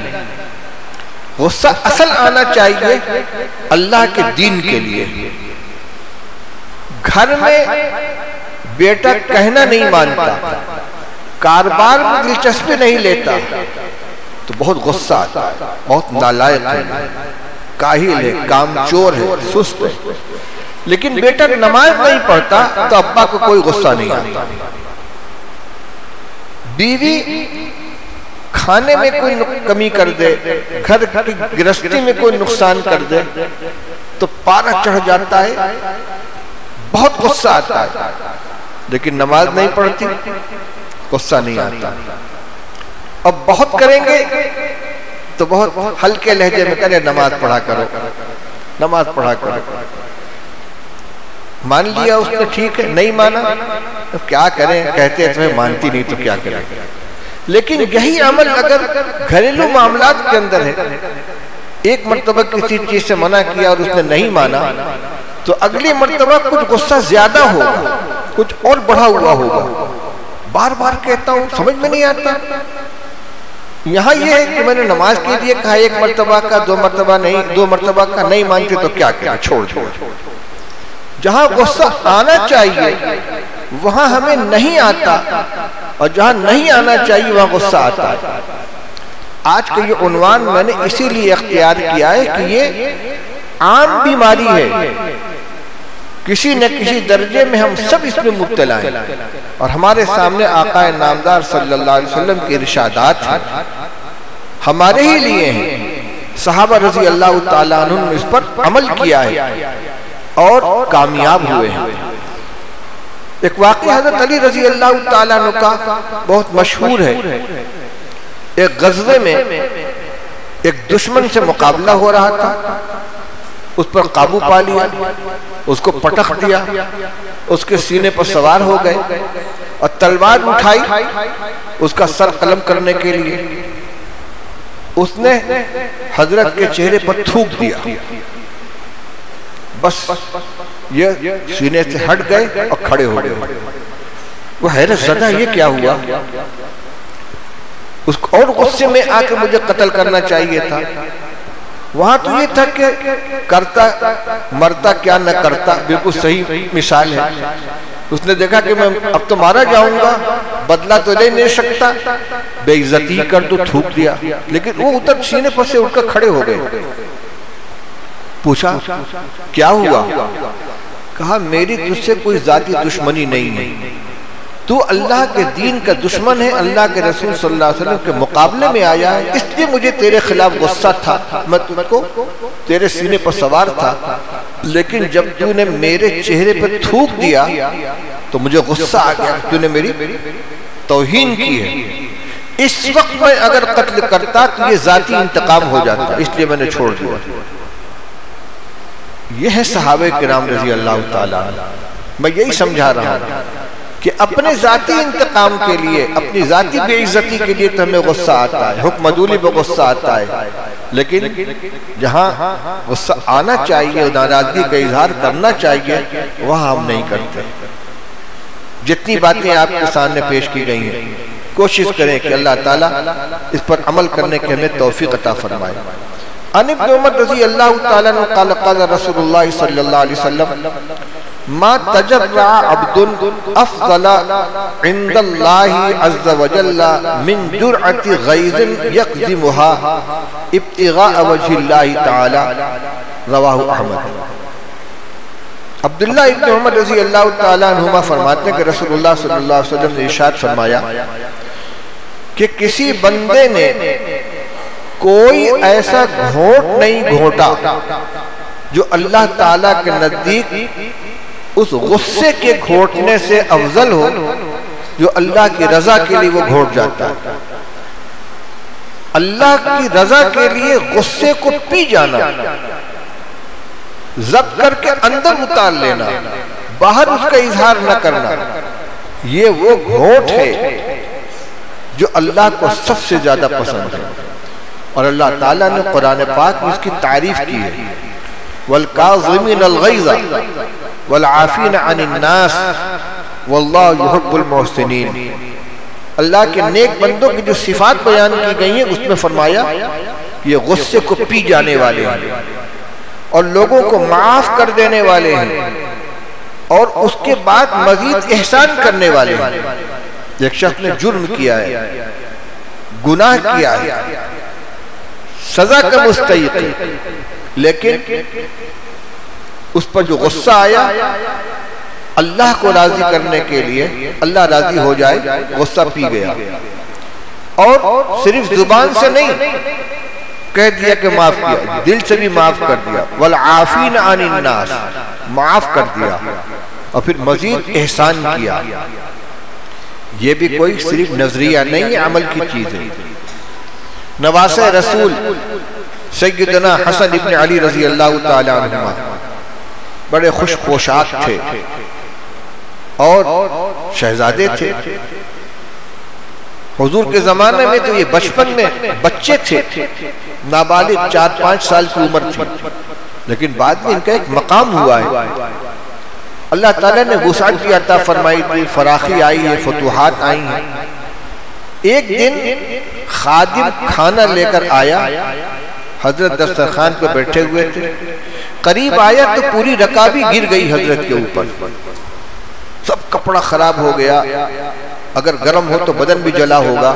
غصہ اصل آنا چاہیے اللہ کے دین کے لیے. گھر میں بیٹا کہنا نہیں مانتا، کاروبار میں دلچسپی نہیں لیتا، تو بہت غصہ آتا ہے. بہت نالائق ہے، کاہل ہے، کام چور ہے، سست ہے. لیکن بیٹا نماز نہیں پڑھتا تو ابا کو کوئی غصہ نہیں آتا. بیوی کھانے میں کوئی کمی کر دے، گھر کی گرہستی میں کوئی نقصان کر دے تو پارا چڑھ جاتا ہے، بہت غصہ آتا ہے. لیکن نماز نہیں پڑھتی، غصہ نہیں آتا. اب بہت کریں گے تو بہت ہلکے لہجے میں کہنے نماز پڑھا کرو، نماز پڑھا کرو. مان لیا اس نے، ٹھیک ہے. نہیں مانا تو کیا کریں، کہتے ہیں تمہیں مانتی نہیں تو کیا کریں. لیکن یہی عمل اگر گھریلو معاملات کے اندر ہے، ایک مرتبہ کسی چیز سے منع کیا اور اس نے نہیں مانا تو اگلی مرتبہ کچھ غصہ زیادہ ہوگا، کچھ اور بڑھا ہوا ہوگا. بار بار کہتا ہوں، سمجھ میں نہیں آتا. یہاں یہ ہے کہ میں نے نماز کے لیے کہا 1 مرتبہ کا، 2 مرتبہ نہیں، 2 مرتبہ کا نہیں مانتے تو کیا کریں، چھوڑ دو. جہاں غصہ آنا چاہیے وہاں ہمیں نہیں آتا، اور جہاں نہیں آنا چاہیے وہاں غصہ آتا ہے. آج کا یہ عنوان میں نے اسی لیے اختیار کیا ہے کہ یہ عام بیماری ہے، کسی نہ کسی درجے میں ہم سب اس میں مبتلا ہیں. اور ہمارے سامنے آقا نامدار صلی اللہ علیہ وسلم کے ارشادات ہیں، ہمارے ہی لیے ہیں. صحابہ رضی اللہ تعالیٰ عنہ نے اس پر عمل کیا ہے اور کامیاب ہوئے ہیں. ایک واقعہ حضرت علی رضی اللہ تعالیٰ عنہ کا بہت مشہور ہے. ایک غزوے میں ایک دشمن سے مقابلہ ہو رہا تھا، اس پر قابو پا لیا، اس کو پٹخ دیا، اس کے سینے پر سوار ہو گئے اور تلوار اٹھائی اس کا سر قلم کرنے کے لیے۔ اس نے حضرت کے چہرے پر تھوک دیا، بس یہ سینے سے ہٹ گئے اور کھڑے ہو گئے۔ وہ حیرت زدہ، یہ کیا ہوا؟ اور غصے میں آ کے مجھے قتل کرنا چاہیے تھا۔ وہاں تو یہ تھا کہ کرتا مرتا کیا نہ کرتا، بالکل صحیح مثال ہے۔ اس نے دیکھا کہ میں اب تو مارا جاؤں گا، بدلہ تو لے نہیں سکتا، بے عزتی کر تو تھوک دیا۔ لیکن وہ اتر سینے پر سے اٹھ کر کھڑے ہو گئے۔ پوچھا کیا ہوا؟ کہا میری تجھ سے کوئی ذاتی دشمنی نہیں ہے، تو اللہ کے دین کا دشمن ہے، اللہ کے رسول صلی اللہ علیہ وسلم کے مقابلے میں آیا ہے، اس لیے مجھے تیرے خلاف غصہ تھا، میں تجھ کو تیرے سینے پر سوار تھا، لیکن جب تو نے میرے چہرے پر تھوک دیا تو مجھے غصہ آ گیا، تو نے میری توہین کی ہے۔ اس وقت میں اگر قتل کرتا تو یہ ذاتی انتقام ہو جاتا، اس لیے میں نے چھوڑ دیا۔ یہ ہے صحابہ کرام رضی اللہ تعالیٰ عنہ۔ میں یہی سمجھا رہا ہوں کہ اپنے ذاتی انتقام کے لیے، اپنی ذاتی بے عزتی کے لیے تو ہمیں غصہ آتا ہے، حکم عدولی پہ غصہ آتا ہے، لیکن جہاں غصہ آنا چاہیے، ناراضگی کا اظہار کرنا چاہیے، وہاں ہم نہیں کرتے۔ جتنی باتیں آپ کے سامنے پیش کی گئی ہیں، کوشش کریں کہ اللہ تعالیٰ اس پر عمل کرنے کے ہمیں توفیق عطا فرمائے۔ عن ابن عمر رضی اللہ تعالیٰ عنہ قال قال رسول اللہ صلی اللہ علیہ وسلم ما تجرع عبد افضل عند اللہ عز وجل من جرعت غیظ یقدمها ابتغاء وجہ اللہ تعالی، رواہ احمد۔ عبداللہ ابن عمر رضی اللہ تعالیٰ عنہما فرماتے ہیں کہ رسول اللہ صلی اللہ علیہ وسلم نے ارشاد فرمایا کہ کسی بندے نے کوئی ایسا گھونٹ نہیں گھونٹا جو اللہ تعالیٰ کے نزدیک اس غصے کے گھونٹنے سے افضل ہو جو اللہ کی رضا کے لیے وہ گھونٹ جاتا ہے۔ اللہ کی رضا کے لیے غصے کو پی جانا، ضبط کر کے اندر اتار لینا، باہر اس کا اظہار نہ کرنا، یہ وہ گھونٹ ہے جو اللہ کو سب سے زیادہ پسند ہے۔ اور اللہ تعالیٰ نے قرآن پاک میں اس کی تعریف کی ہے، وَالْكَاظِمِينَ الْغَيْظَ وَالْعَافِينَ عَنِ النَّاسِ وَاللَّهُ يُحِبُّ الْمُحْسِنِينَ۔ اللہ کے نیک بندوں کی جو صفات بیان کی گئی ہیں، اس میں فرمایا یہ غصے کو پی جانے والے ہیں اور لوگوں کو معاف کر دینے والے ہیں اور اس کے بعد مزید احسان کرنے والے ہیں۔ ایک شخص نے جرم کیا ہے، گناہ کیا ہے، سزا کا مستحق ہے، لیکن اس پر جو غصہ آیا، اللہ کو راضی کرنے کے لیے، اللہ راضی ہو جائے، غصہ پی گیا، اور صرف زبان سے نہیں کہہ دیا کہ معاف کیا، دل سے بھی معاف کر دیا، والعافین عن الناس، معاف کر دیا، اور پھر مزید احسان کیا۔ یہ بھی کوئی صرف نظریہ نہیں، عمل کی چیز ہے۔ نواسہ رسول سیدنا حسن ابن علی رضی اللہ تعالی عنہ بڑے خوش پوشاک تھے اور شہزادے تھے۔ حضور کے زمانے میں تو یہ بچپن میں بچے تھے، نابالغ 4-5 سال کی عمر تھی، لیکن بعد میں ان کا ایک مقام ہوا ہے۔ اللہ تعالیٰ نے وسعت بھی عطا فرمائی تھی، فراخی آئی ہے، فتوحات آئی ہیں۔ ایک دن خادم کھانا لے کر آیا، حضرت دسترخوان پہ بیٹھے ہوئے تھے، قریب آیا تو پوری رکابی گر گئی حضرت کے اوپر، سب کپڑا خراب ہو گیا، اگر گرم ہو تو بدن بھی جلا ہوگا۔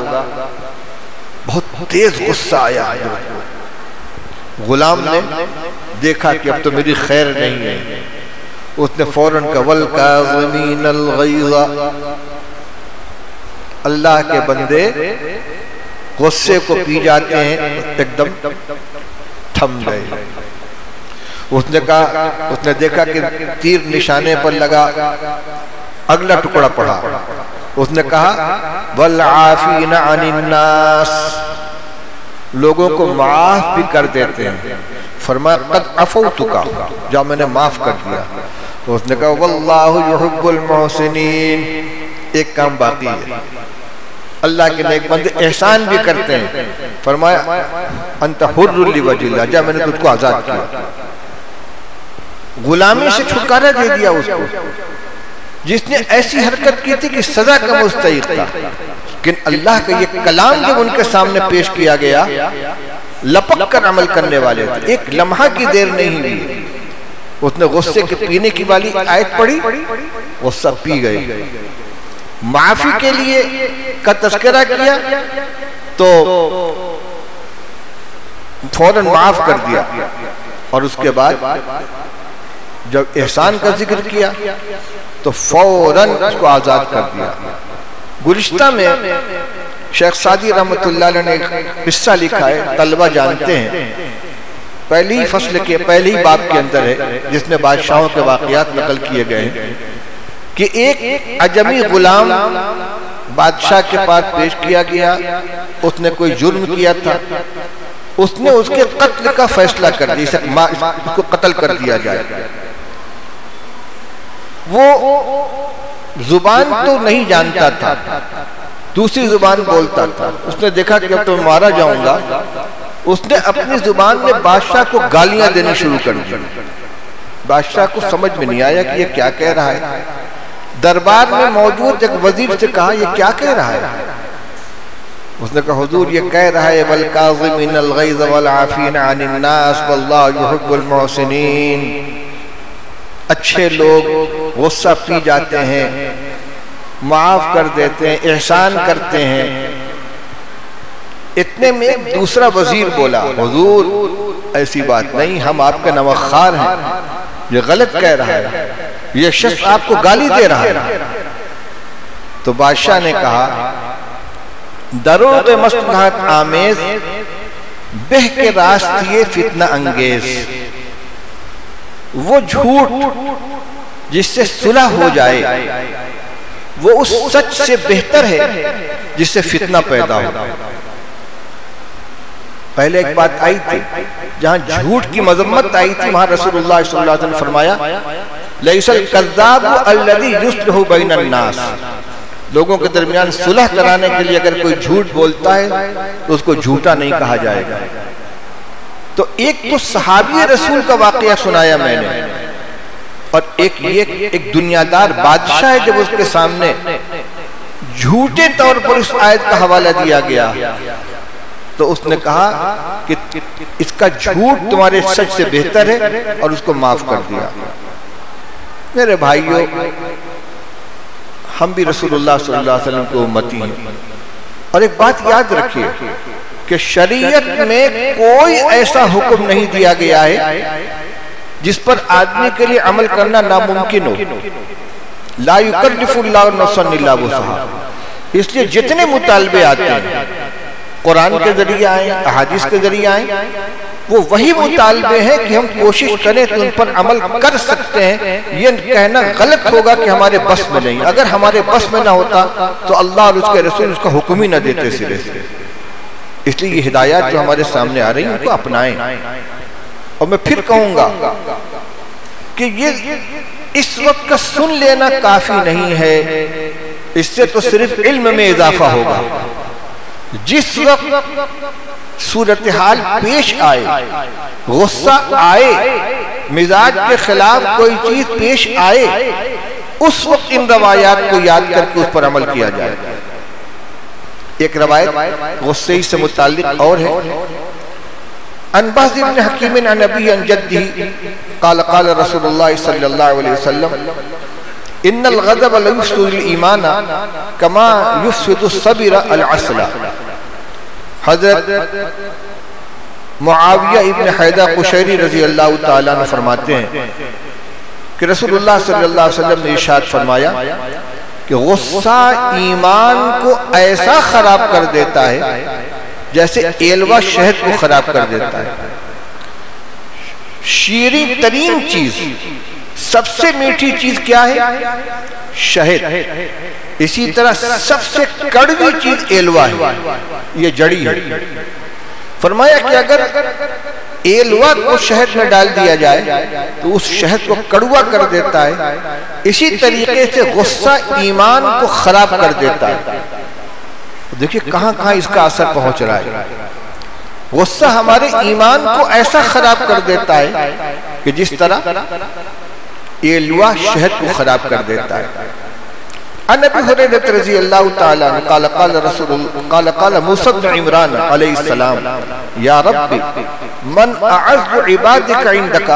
بہت تیز غصہ آیا حضرت کو۔ غلام نے دیکھا کہ اب تو میری خیر نہیں ہے، اس نے فوراً کہا وَالْكَاظِمِينَ الْغَيْظَ، اللہ کے بندے غصے کو پی جاتے ہیں، ایک دم تھم گئے۔ اس نے کہا، اس نے دیکھا کہ تیر نشانے پر لگا، اگلا ٹکڑا پڑا، اس نے کہا وَالْعَافِينَ عَنِ النَّاسِ، لوگوں کو معاف بھی کر دیتے ہیں. فرمایا قد عفوتک، جب میں نے معاف کر دیا. اس نے کہا واللہ یحب المحسنین، ایک کام باقی ہے. اللہ کے نیک بندے احسان بھی کرتے ہیں. فرمایا انت حر لوجہ اللہ، جب میں نے تجھ کو آزاد کیا، غلامی سے چھٹکارا دے دیا اس کو جس نے ایسی حرکت کی تھی کہ سزا کا مستحق تھا. لیکن اللہ کا یہ کلام جب ان کے سامنے پیش کیا گیا، لپک کر عمل کرنے والے تھے. ایک لمحہ کی دیر نہیں ہوئی، اس نے غصے کے پینے کی والی آیت پڑھی، غصہ پی گئے. معافی کے لیے کا تذکرہ کیا تو فوراً معاف کر دیا، اور اس کے بعد جب احسان کا ذکر کیا تو فوراً اس کو آزاد کر دیا. گزشتہ میں شیخ سعدی رحمۃ اللہ علیہ نے ایک قصہ لکھا ہے، طلبہ جانتے ہیں، پہلی فصل کے پہلی باب کے اندر ہے، جس میں بادشاہوں کے واقعات نقل کیے گئے ہیں کہ ایک عجمی غلام بادشاہ کے پاس پیش کیا گیا. اس نے کوئی جرم کیا تھا، اس نے اس کے قتل کا فیصلہ کر دیا، اس کو قتل کر دیا جائے. وہ زبان تو نہیں جانتا تھا، دوسری زبان بولتا تھا. اس نے دیکھا کہ اب تو مارا جاؤں گا. اس نے اپنی زبان میں بادشاہ کو گالیاں دینے شروع کر دی. بادشاہ کو سمجھ میں نہیں آیا کہ یہ کیا کہہ رہا ہے. دربار میں موجود ایک وزیر سے کہا یہ کیا کہہ رہا ہے؟ اس نے کہا حضور یہ کہہ رہا ہے وَالْكَاظِمِينَ الْغَيْظَ وَالْعَافِينَ عَنِ النَّاسِ وَاللَّهُ يُحِبُّ الْمُحْسِنِينَ. اچھے لوگ غصہ پی جاتے ہیں، معاف کر دیتے ہیں، احسان کرتے ہیں. اتنے میں دوسرا وزیر بولا حضور ایسی بات نہیں، ہم آپ کے نوخار ہیں، یہ غلط کہہ رہا ہے، یہ شخص آپ کو گالی دے رہا ہے. تو بادشاہ نے کہا دروغ مصلحت آمیز، بہ کے راستے فتنہ انگیز. وہ جھوٹ جس سے صلح ہو جائے وہ اس سچ سے بہتر ہے جس سے فتنہ پیدا ہو. پہلے ایک بات آئی تھی جہاں جھوٹ کی مذمت آئی تھی، وہاں رسول اللہ صلی اللہ علیہ وسلم نے فرمایا لیس الکذاب الذی یصلح بین الناس. لوگوں کے درمیان صلح کرانے کے لیے اگر کوئی جھوٹ بولتا ہے تو اس کو جھوٹا نہیں کہا جائے گا. تو ایک تو صحابی رسول کا واقعہ سنایا میں نے، اور ایک دنیا دار بادشاہ ہے جب اس کے سامنے جھوٹے طور پر اس آیت کا حوالہ دیا گیا تو اس نے کہا کہ اس کا جھوٹ تمہارے سچ سے بہتر ہے، اور اس کو معاف کر دیا. میرے بھائیوں، ہم بھی رسول اللہ صلی اللہ علیہ وسلم کو امتی ہیں. اور ایک بات یاد رکھیے کہ شریعت میں کوئی ایسا حکم نہیں دیا گیا ہے جس پر آدمی کے لیے عمل کرنا ناممکن ہو. لا یکلف اللہ نفسا الا وسعہا. اس لیے جتنے مطالبے آتے ہیں قرآن کے ذریعے آئیں، احادیث کے ذریعے آئیں، وہ وہی مطالبے ہیں کہ ہم کوشش کریں تو ان پر عمل کر سکتے ہیں. یہ کہنا غلط ہوگا کہ ہمارے بس میں نہیں. اگر ہمارے بس میں نہ ہوتا تو اللہ اور اس کے رسول اس کا حکم ہی نہ دیتے سرے سے. اس لیے یہ ہدایات جو ہمارے سامنے آ رہی ہیں ان کو اپنائیں. اور میں پھر کہوں گا کہ یہ اس وقت کا سن لینا کافی نہیں ہے، اس سے تو صرف علم میں اضافہ ہوگا. جس وقت صورتحال پیش آئے، غصہ آئے، مزاج کے خلاف کوئی چیز پیش آئے، اس وقت ان روایات کو یاد کر کے اس پر عمل کیا جائے. ایک روایت غصے سے متعلق اور ہے. عن بہز بن حکیم عن ابی عن جدہ قال قال رسول اللہ صلی اللہ علیہ وسلم ان الغضب لیفسد الایمان کما یفسد الصبر العسل. حضرت معاویہ ابن حیدہ قشیری رضی اللہ تعالیٰ عنہ فرماتے ہیں کہ رسول اللہ صلی اللہ علیہ وسلم نے ارشاد فرمایا کہ غصہ ایمان کو ایسا خراب کر دیتا ہے جیسے ایلوا شہد کو خراب کر دیتا ہے. شیریں ترین چیز، سب سے میٹھی چیز کیا ہے؟ شہد. اسی طرح سب سے کڑوی چیز ایلوا ہے، یہ جڑی ہے. فرمایا کہ اگر ایلوا کو شہد میں ڈال دیا جائے تو اس شہد کو کڑوا کر دیتا ہے، اسی طریقے سے غصہ ایمان کو خراب کر دیتا ہے۔ دیکھیے کہاں کہاں اس کا اثر پہنچ رہا ہے۔ غصہ ہمارے ایمان کو ایسا خراب کر دیتا ہے کہ جس طرح ایلوا شہد کو خراب کر دیتا ہے۔ عن ابی ہریرہ رضی اللہ تعالی عنہ قال موسیٰ بن عمران علیہ السلام یا رب من اعز عبادک عندک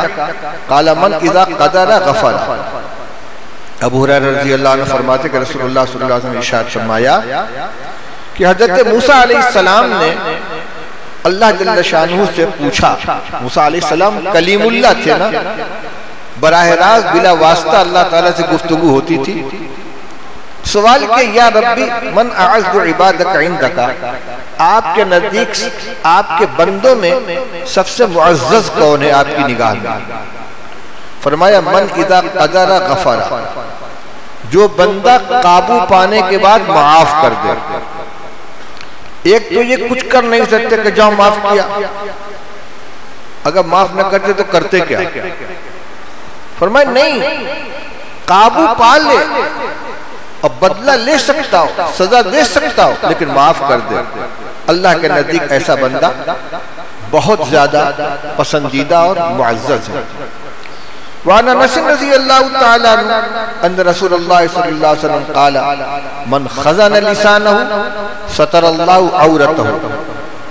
قال من اذا قدر غفر۔ ابو ہریرہ رضی اللہ عنہ فرماتے کہ رسول اللہ صلی اللہ علیہ وسلم نے ارشاد فرمایا کہ حضرت موسیٰ علیہ السلام نے اللہ جل شانہ سے پوچھا۔ موسیٰ علیہ السلام کلیم اللہ تھے نا، براہ راست بلا واسطہ اللہ تعالیٰ سے گفتگو ہوتی تھی۔ سوال کہ یا ربی من اعز عبادک عندک، آپ کے نزدیک آپ کے بندوں میں سب سے معزز کون ہے آپ کی نگاہ میں؟ فرمایا من اذا قدر غفر، جو بندہ قابو پانے کے بعد معاف کر دے۔ ایک تو یہ کچھ کر نہیں سکتے کہ جاؤ معاف کیا، اگر معاف نہ کرتے تو کرتے کیا؟ فرمایا نہیں، قابو پا لے، اب بدلہ لے سکتا ہو، سزا دے سکتا ہو، لیکن معاف کر دے۔ اللہ کے نزدیک ایسا بندہ بہت زیادہ پسندیدہ اور معزز ہے۔ وعن انس رضی اللہ تعالی عنہ ان رسول اللہ صلی اللہ علیہ وسلم قال من خزن لسانہ ستر اللہ عورتہ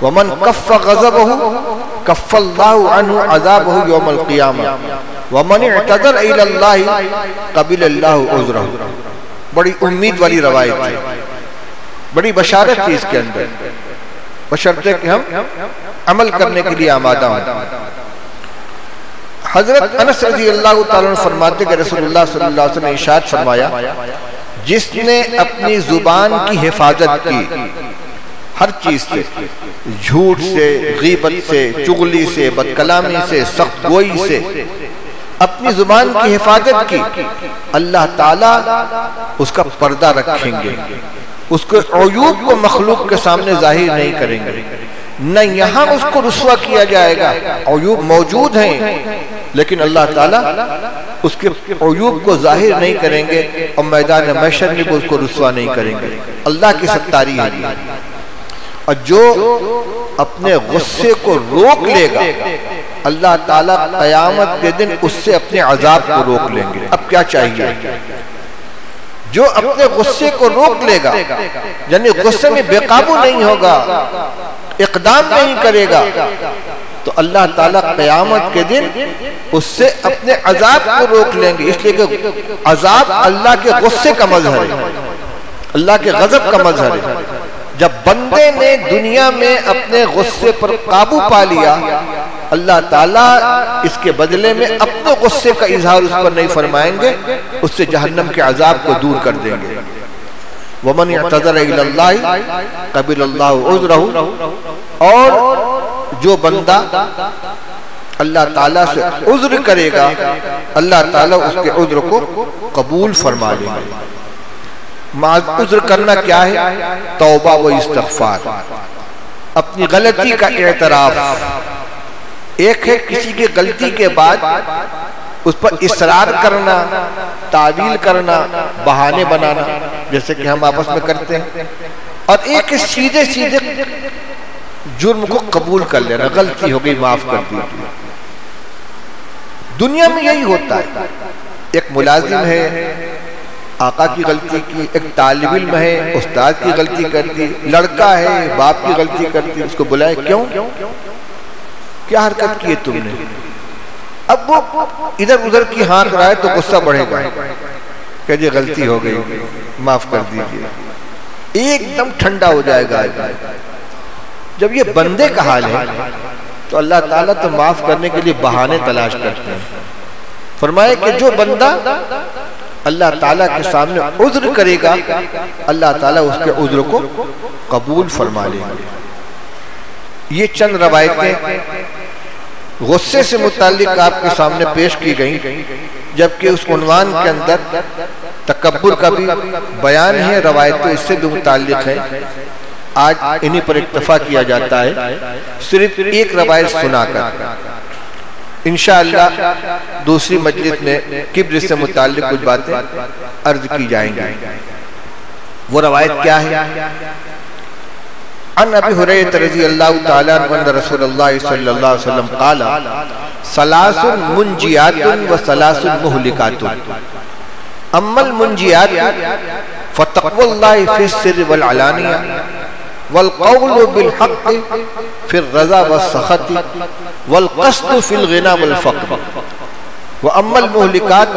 ومن کف غضبہ کف اللہ عنہ عذابہ یوم القیامہ ومن اعتذر الی اللہ قبل اللہ عذرہ۔ بڑی امید والی روایت ہے، بڑی بشارت تھی اس کے اندر، بشرطے کہ ہم عمل کرنے کے لیے آمادہ ہوں۔ حضرت انس رضی اللہ تعالیٰ عنہ فرماتے کہ رسول اللہ صلی اللہ علیہ وسلم نے ارشاد فرمایا جس نے اپنی زبان کی حفاظت کی، ہر چیز سے، جھوٹ سے، غیبت سے، چغلی سے، بد کلامی سے، سخت گوئی سے اپنی زبان کی حفاظت کی، اللہ تعالیٰ اس کا پردہ رکھیں گے، اس کے عیوب کو مخلوق کے سامنے ظاہر نہیں کریں گے، نہ یہاں اس کو رسوا کیا جائے گا، عیوب موجود ہیں لیکن اللہ تعالیٰ اس کے عیوب کو ظاہر نہیں کریں گے، اور میدان محشر میں اس کو رسوا نہیں کریں گے۔ اللہ کی ستاری ہے۔ اور جو اپنے غصے کو روک لے گا، اللہ تعالیٰ قیامت کے دن اس سے اپنے عذاب کو روک لیں گے۔ اب کیا چاہیے؟ جو اپنے غصے کو روک لے گا، یعنی غصے میں بے قابو نہیں ہوگا، اقدام نہیں کرے گا، تو اللہ تعالیٰ قیامت کے دن اس سے اپنے عذاب کو روک لیں گے، اس لیے کہ عذاب اللہ کے غصے کا مظہر ہے، اللہ کے غضب کا مظہر ہے۔ جب بندے نے دنیا میں اپنے غصے پر قابو پا لیا، اللہ تعالیٰ اس کے بدلے میں اپنے غصے کا اظہار اس پر نہیں فرمائیں گے، اس سے جہنم کے عذاب کو دور کر دیں گے۔ وَمَنْ اعْتَذَرَ إِلَى اللَّهِ قَبِلَ اللَّهُ عُذْرَهُ، اور جو بندہ اللہ تعالیٰ سے عذر کرے گا، اللہ تعالیٰ اس کے عذر کو قبول فرما لیں گے۔ عذر کرنا کیا ہے؟ توبہ و استغفار، اپنی غلطی کا اعتراف۔ ایک ہے کسی کی غلطی کے بعد اس پر اصرار کرنا، تعویل کرنا، بہانے بنانا، جیسے کہ ہم آپس میں کرتے ہیں، اور ایک سیدھے سیدھے جرم کو قبول کر لینا، غلطی ہو گئی معاف کر دی۔ دنیا میں یہی ہوتا ہے، ایک ملازم ہے، آقا کی غلطی کی، ایک طالب علم ہے، استاد کی غلطی کر دی، لڑکا ہے، باپ کی غلطی کر دی، اس کو بلائے کیوں؟ کیا حرکت کی ہے تم نے؟ اب وہ ادھر ادھر کی ہانک رہا ہے تو غصہ بڑھے گا کہ یہ غلطی ہو گئی، معاف کر دیجئے، ایک دم ٹھنڈا ہو جائے گا۔ جب یہ بندے کا حال ہے تو اللہ تعالیٰ تو معاف کرنے کے لیے بہانے تلاش کرتے ہیں۔ فرمائے کہ جو بندہ اللہ تعالیٰ کے سامنے عذر کرے گا، اللہ تعالیٰ اس کے عذر کو قبول فرما لے گا۔ یہ چند روایتیں غصے سے متعلق آپ کے سامنے پیش کی گئیں، جبکہ اس عنوان کے اندر تکبر کا بھی بیان ہے، روایتیں اس سے بھی متعلق ہیں۔ آج انہی پر اکتفا کیا جاتا ہے، صرف ایک روایت سنا کر۔ انشاءاللہ دوسری مجلس میں کبر سے متعلق کچھ باتیں عرض کی جائیں گی۔ وہ روایت کیا ہے؟ عن ابی ہریرہ رضی اللہ تعالیٰ عنہ ان رسول اللہ صلی اللہ علیہ وسلم قال ثلاث منجیات و ثلاث مہلکات اما المنجیات فتقوى اللہ فی السر والعلانیہ والقول بالحق فی الرضا والسخط والقصد فی الغنى والفقر واما المہلکات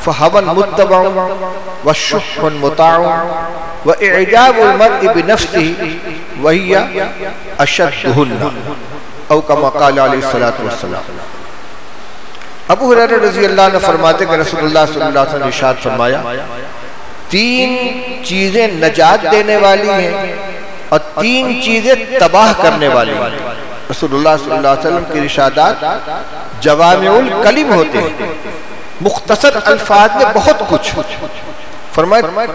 فہوى متبع والشح مطاع واعجاب المرء بنفسه وهي اشدهن او كما قال علیہ الصلوۃ والسلام۔ ابو ہریرہ رضی اللہ عنہ فرماتے کہ رسول اللہ صلی اللہ علیہ وسلم نے ارشاد فرمایا، تین چیزیں نجات دینے والی ہیں اور تین چیزیں تباہ کرنے والی ہیں۔ رسول اللہ صلی اللہ علیہ وسلم کے ارشادات جوامع الکلم ہوتے ہیں، مختصر الفاظ میں بہت کچھ فرمایا۔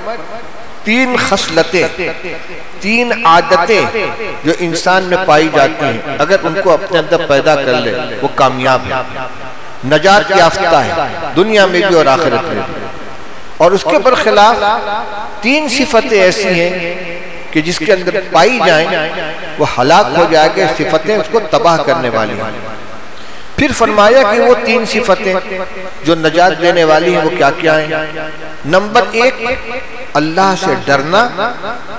تین خصلتیں، تین عادتیں جو انسان میں پائی جاتی ہیں، اگر ان کو اپنے اندر پیدا کر لے وہ کامیاب ہے، نجات یافتہ ہے، دنیا میں بھی اور آخرت میں بھی۔ اور اس کے برخلاف تین صفتیں ایسی ہیں کہ جس کے اندر پائی جائیں وہ ہلاک ہو جائے گا، صفتیں اس کو تباہ کرنے والی ہیں۔ پھر فرمایا کہ وہ تین صفتیں جو نجات دینے والی ہیں وہ کیا کیا ہیں؟ نمبر ایک، اللہ سے ڈرنا،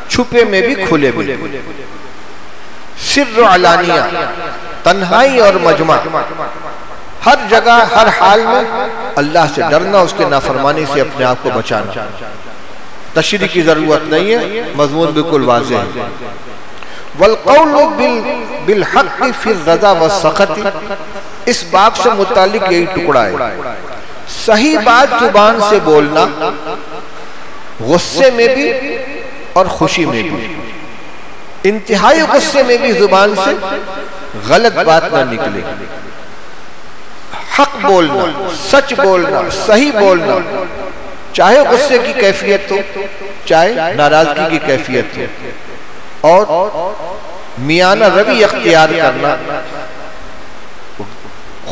چھپے میں بھی کھلے بھی، سر و علانیہ، تنہائی اور مجمع، ہر جگہ ہر حال میں اللہ سے ڈرنا، اس کے نافرمانی سے اپنے آپ کو بچانا۔ تشریح کی ضرورت نہیں ہے، مضمون بالکل واضح ہے۔ والقول بالحق فی الرضا والسخط، اس باب سے متعلق یہی ٹکڑا ہے۔ صحیح بات زبان سے بولنا، غصے میں بھی اور خوشی میں بھی، انتہائی غصے میں بھی زبان سے غلط بات نہ نکلے، حق بولنا، سچ بولنا، صحیح بولنا، چاہے غصے کی کیفیت ہو چاہے ناراضگی کی کیفیت ہو، اور میانہ روی اختیار کرنا،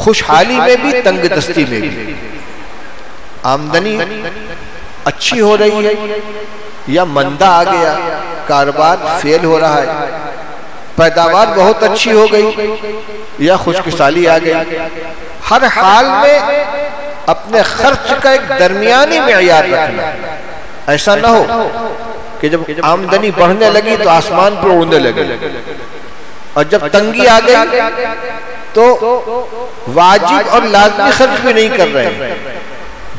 خوشحالی میں بھی تنگ دستی میں بھی۔ آمدنی اچھی ہو رہی ہے یا مندہ آ گیا، کاروبار فیل ہو رہا ہے، پیداوار بہت اچھی ہو گئی یا خشک سالی آ گئی، ہر حال میں اپنے خرچ کا ایک درمیانی معیار رکھنا۔ ایسا نہ ہو کہ جب آمدنی بڑھنے لگی تو آسمان پر اڑنے لگے، اور جب تنگی آ گئی تو واجب اور لازمی خرچ بھی نہیں کر رہے،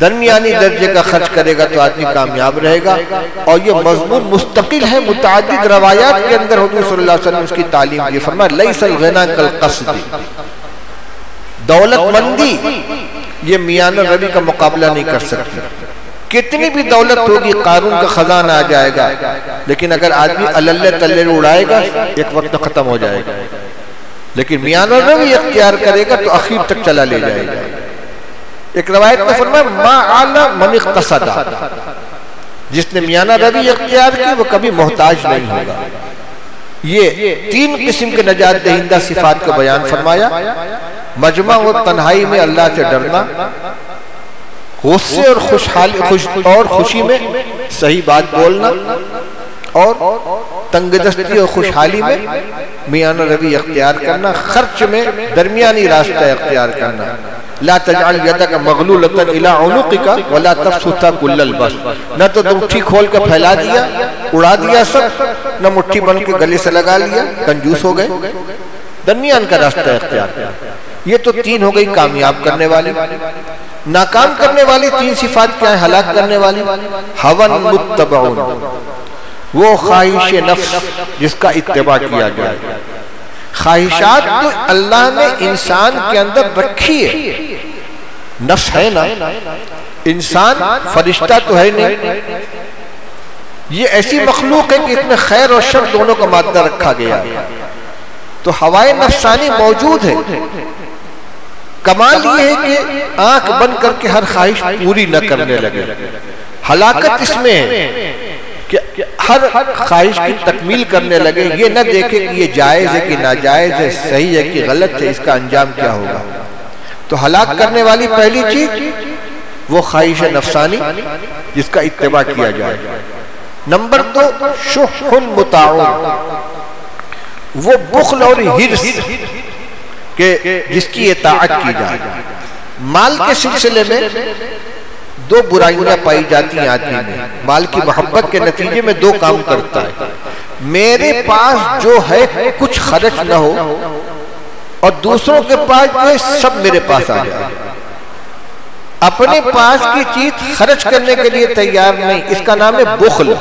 درمیانی درجے کا خرچ کرے گا تو آدمی کامیاب رہے گا۔ اور یہ مضمون مستقل ہے، متعدد روایات کے اندر حضور صلی اللہ علیہ وسلم اس کی تعلیم دی۔ فرمایا لیس الغنی کالقصد، دولت مندی یہ میانہ روی کا مقابلہ نہیں کر سکتی۔ کتنی بھی دولت ہوگی، قارون کا خزانہ آ جائے گا، لیکن اگر آدمی اللہ تلے اڑائے گا ایک وقت ختم ہو جائے گا، لیکن میانہ روی اختیار کرے گا تو آخر تک چلا لے جائے گا۔ ایک روایت میں فرمایا ما علی من اقتصد، جس نے میانہ روی اختیار کی وہ کبھی محتاج نہیں ہوگا۔ یہ تین قسم کے نجات دہندہ صفات کا بیان فرمایا۔ مجمع و تنہائی میں اللہ سے ڈرنا، غصے اور خوشی میں صحیح بات بولنا، اور تنگ دستی اور خوشحالی میں میانہ روی اختیار کرنا، خرچ میں درمیانی راستہ اختیار کرنا۔ لا تجعل یدک مغلولۃ الی عنقک ولا تبسطھا کل البسط، نہ تو مٹھی کھول کے پھیلا دیا، اڑا دیا سب، نہ مٹھی بن کے گلے سے لگا لیا، کنجوس ہو گئے، درمیان کا راستہ اختیار کرنا۔ یہ تو تین ہو گئی کامیاب کرنے والی۔ ناکام کرنے والی تین صفات کیا ہیں، ہلاک کرنے والی؟ ہوا متبع، وہ خواہش نفس جس کا اتباع کیا جائے۔ خواہشات تو اللہ نے انسان کے اندر رکھی ہے، نفس ہے نا، انسان فرشتہ تو ہے نہیں، یہ ایسی مخلوق ہے کہ اس میں خیر اور شر دونوں کا مادہ رکھا گیا ہے، تو ہوائے نفسانی موجود ہے۔ کمال یہ ہے کہ آنکھ بند کر کے ہر خواہش پوری نہ کرنے لگے۔ ہلاکت اس میں ہے کہ ہر خواہش کی تکمیل کرنے لگے، یہ نہ دیکھے کہ یہ جائز ہے کہ ناجائز ہے، صحیح ہے کہ غلط ہے، اس کا انجام کیا ہوگا۔ تو ہلاک کرنے والی پہلی چیز وہ خواہش نفسانی جس کا اتباع کیا جائے۔ نمبر 2 شح مطاع، وہ بخل اور حرص کہ جس کی اطاعت کی جائے۔ مال کے سلسلے میں 2 برائیاں پائی جاتی ہیں آدمی میں۔ مال کی محبت کے نتیجے میں 2 کام کرتا ہے، میرے پاس جو ہے کچھ خرچ نہ ہو اور دوسروں کے پاس جو ہے سب میرے پاس آ جائے۔ اپنے پاس کی چیز خرچ کرنے کے لیے تیار نہیں، اس کا نام ہے بخل۔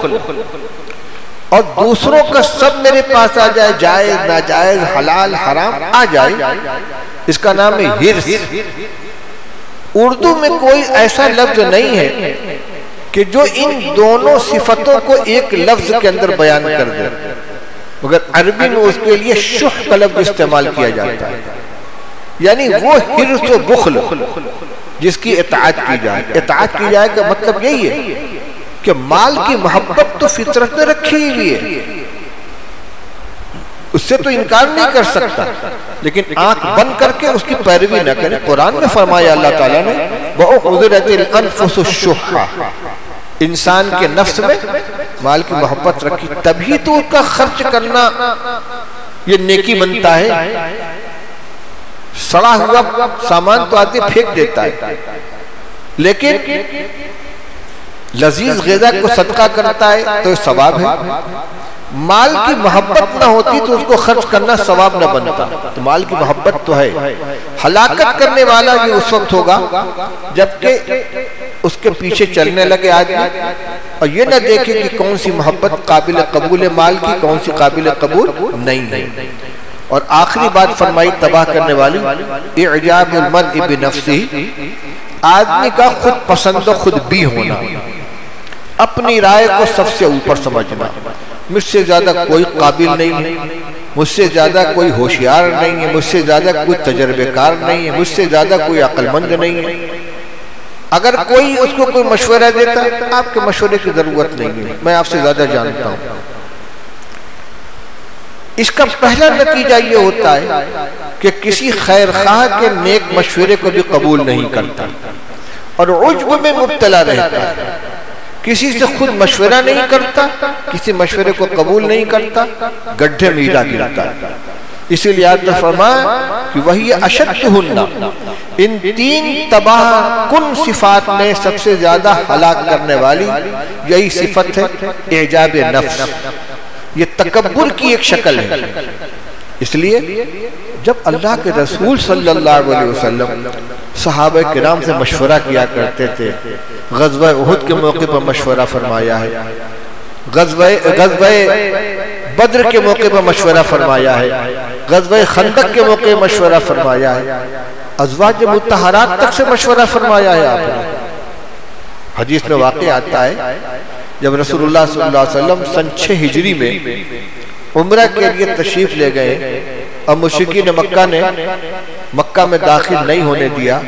اور دوسروں کا سب میرے پاس آ جائے، جائز ناجائز حلال حرام آ جائے، اس کا نام ہے حرص۔ اردو میں کوئی ایسا لفظ نہیں ہے کہ جو ان دونوں صفتوں کو ایک لفظ کے اندر بیان کر دے، مگر عربی میں اس کے لیے شح کا لفظ استعمال کیا جاتا ہے، یعنی وہ حرص و بخل جس کی اطاعت کی جائے۔ اطاعت کی جائے کا مطلب یہی ہے کہ مال کی محبت تو فطرت میں رکھی ہوئی ہے، اس سے تو انکار نہیں کر سکتا، لیکن آنکھ بند کر کے اس کی پیروی نہ کرے۔ قرآن میں فرمایا اللہ تعالیٰ نے وَأُحْضِرَتِ الْأَنفُسُ الشُّحَّ، انسان کے نفس میں مال کی محبت رکھی، تبھی تو اس کا خرچ کرنا یہ نیکی بنتا ہے۔ سڑا ہوا سامان تو آدمی پھینک دیتا ہے، لیکن لذیذ غذا کو صدقہ کرتا ہے تو یہ ثواب ہے۔ مال کی محبت نہ ہوتی تو اس کو خرچ کرنا ثواب نہ بنتا، تو مال کی محبت تو ہے۔ ہلاکت کرنے والا یہ اس وقت ہوگا جبکہ اس کے پیچھے چلنے لگے آدمی اور یہ نہ دیکھے کہ کون سی محبت قابل قبول مال کی، کون سی قابل قبول نہیں ہے۔ اور آخری بات فرمائی تباہ کرنے والی، اعجاب المرء بنفسہ، آدمی کا خود پسند و خود بھی ہونا، اپنی رائے کو سب سے اوپر سمجھنا، مجھ سے زیادہ کوئی قابل نہیں ہے، مجھ سے زیادہ کوئی ہوشیار نہیں ہے، مجھ سے زیادہ کوئی تجربے کار نہیں ہے، مجھ سے زیادہ کوئی عقل مند نہیں ہے۔ اگر کوئی اس کو کوئی مشورہ دیتا ہے، آپ کے مشورے کی ضرورت نہیں ہے، میں آپ سے زیادہ جانتا ہوں۔ اس کا پہلا نتیجہ یہ ہوتا ہے کہ کسی خیر خواہ کے نیک مشورے کو بھی قبول نہیں کرتا اور عجب میں مبتلا رہتا ہے، کسی سے خود مشورہ نہیں کرتا، کسی مشورے کو قبول نہیں کرتا، گڈھے میں ہیرا گرتا ہے۔ اسی لیے آیت میں فرمایا کہ وہی اشدہن، ان 3 تباہ کن صفات میں سب سے زیادہ ہلاک کرنے والی یہی صفت ہے، اعجاب نفس۔ یہ تکبر کی ایک شکل ہے۔ اس لیے جب اللہ کے رسول صلی اللہ علیہ وسلم صحابہ کرام سے مشورہ کیا کرتے تھے، غزوہ احد کے موقع پر مشورہ فرمایا ہے، غزوہ بدر کے موقع پر مشورہ فرمایا ہے، غزوہ خندق کے موقع پر مشورہ فرمایا ہے، ازواج مطہرات تک سے مشورہ فرمایا ہے۔ آپ نے حدیث میں واقع آتا ہے جب رسول اللہ صلی اللہ علیہ وسلم سن 6 ہجری میں عمرہ کے لیے تشریف لے گئے اور مشرکین مکہ نے مکہ میں داخل نہیں ہونے دیا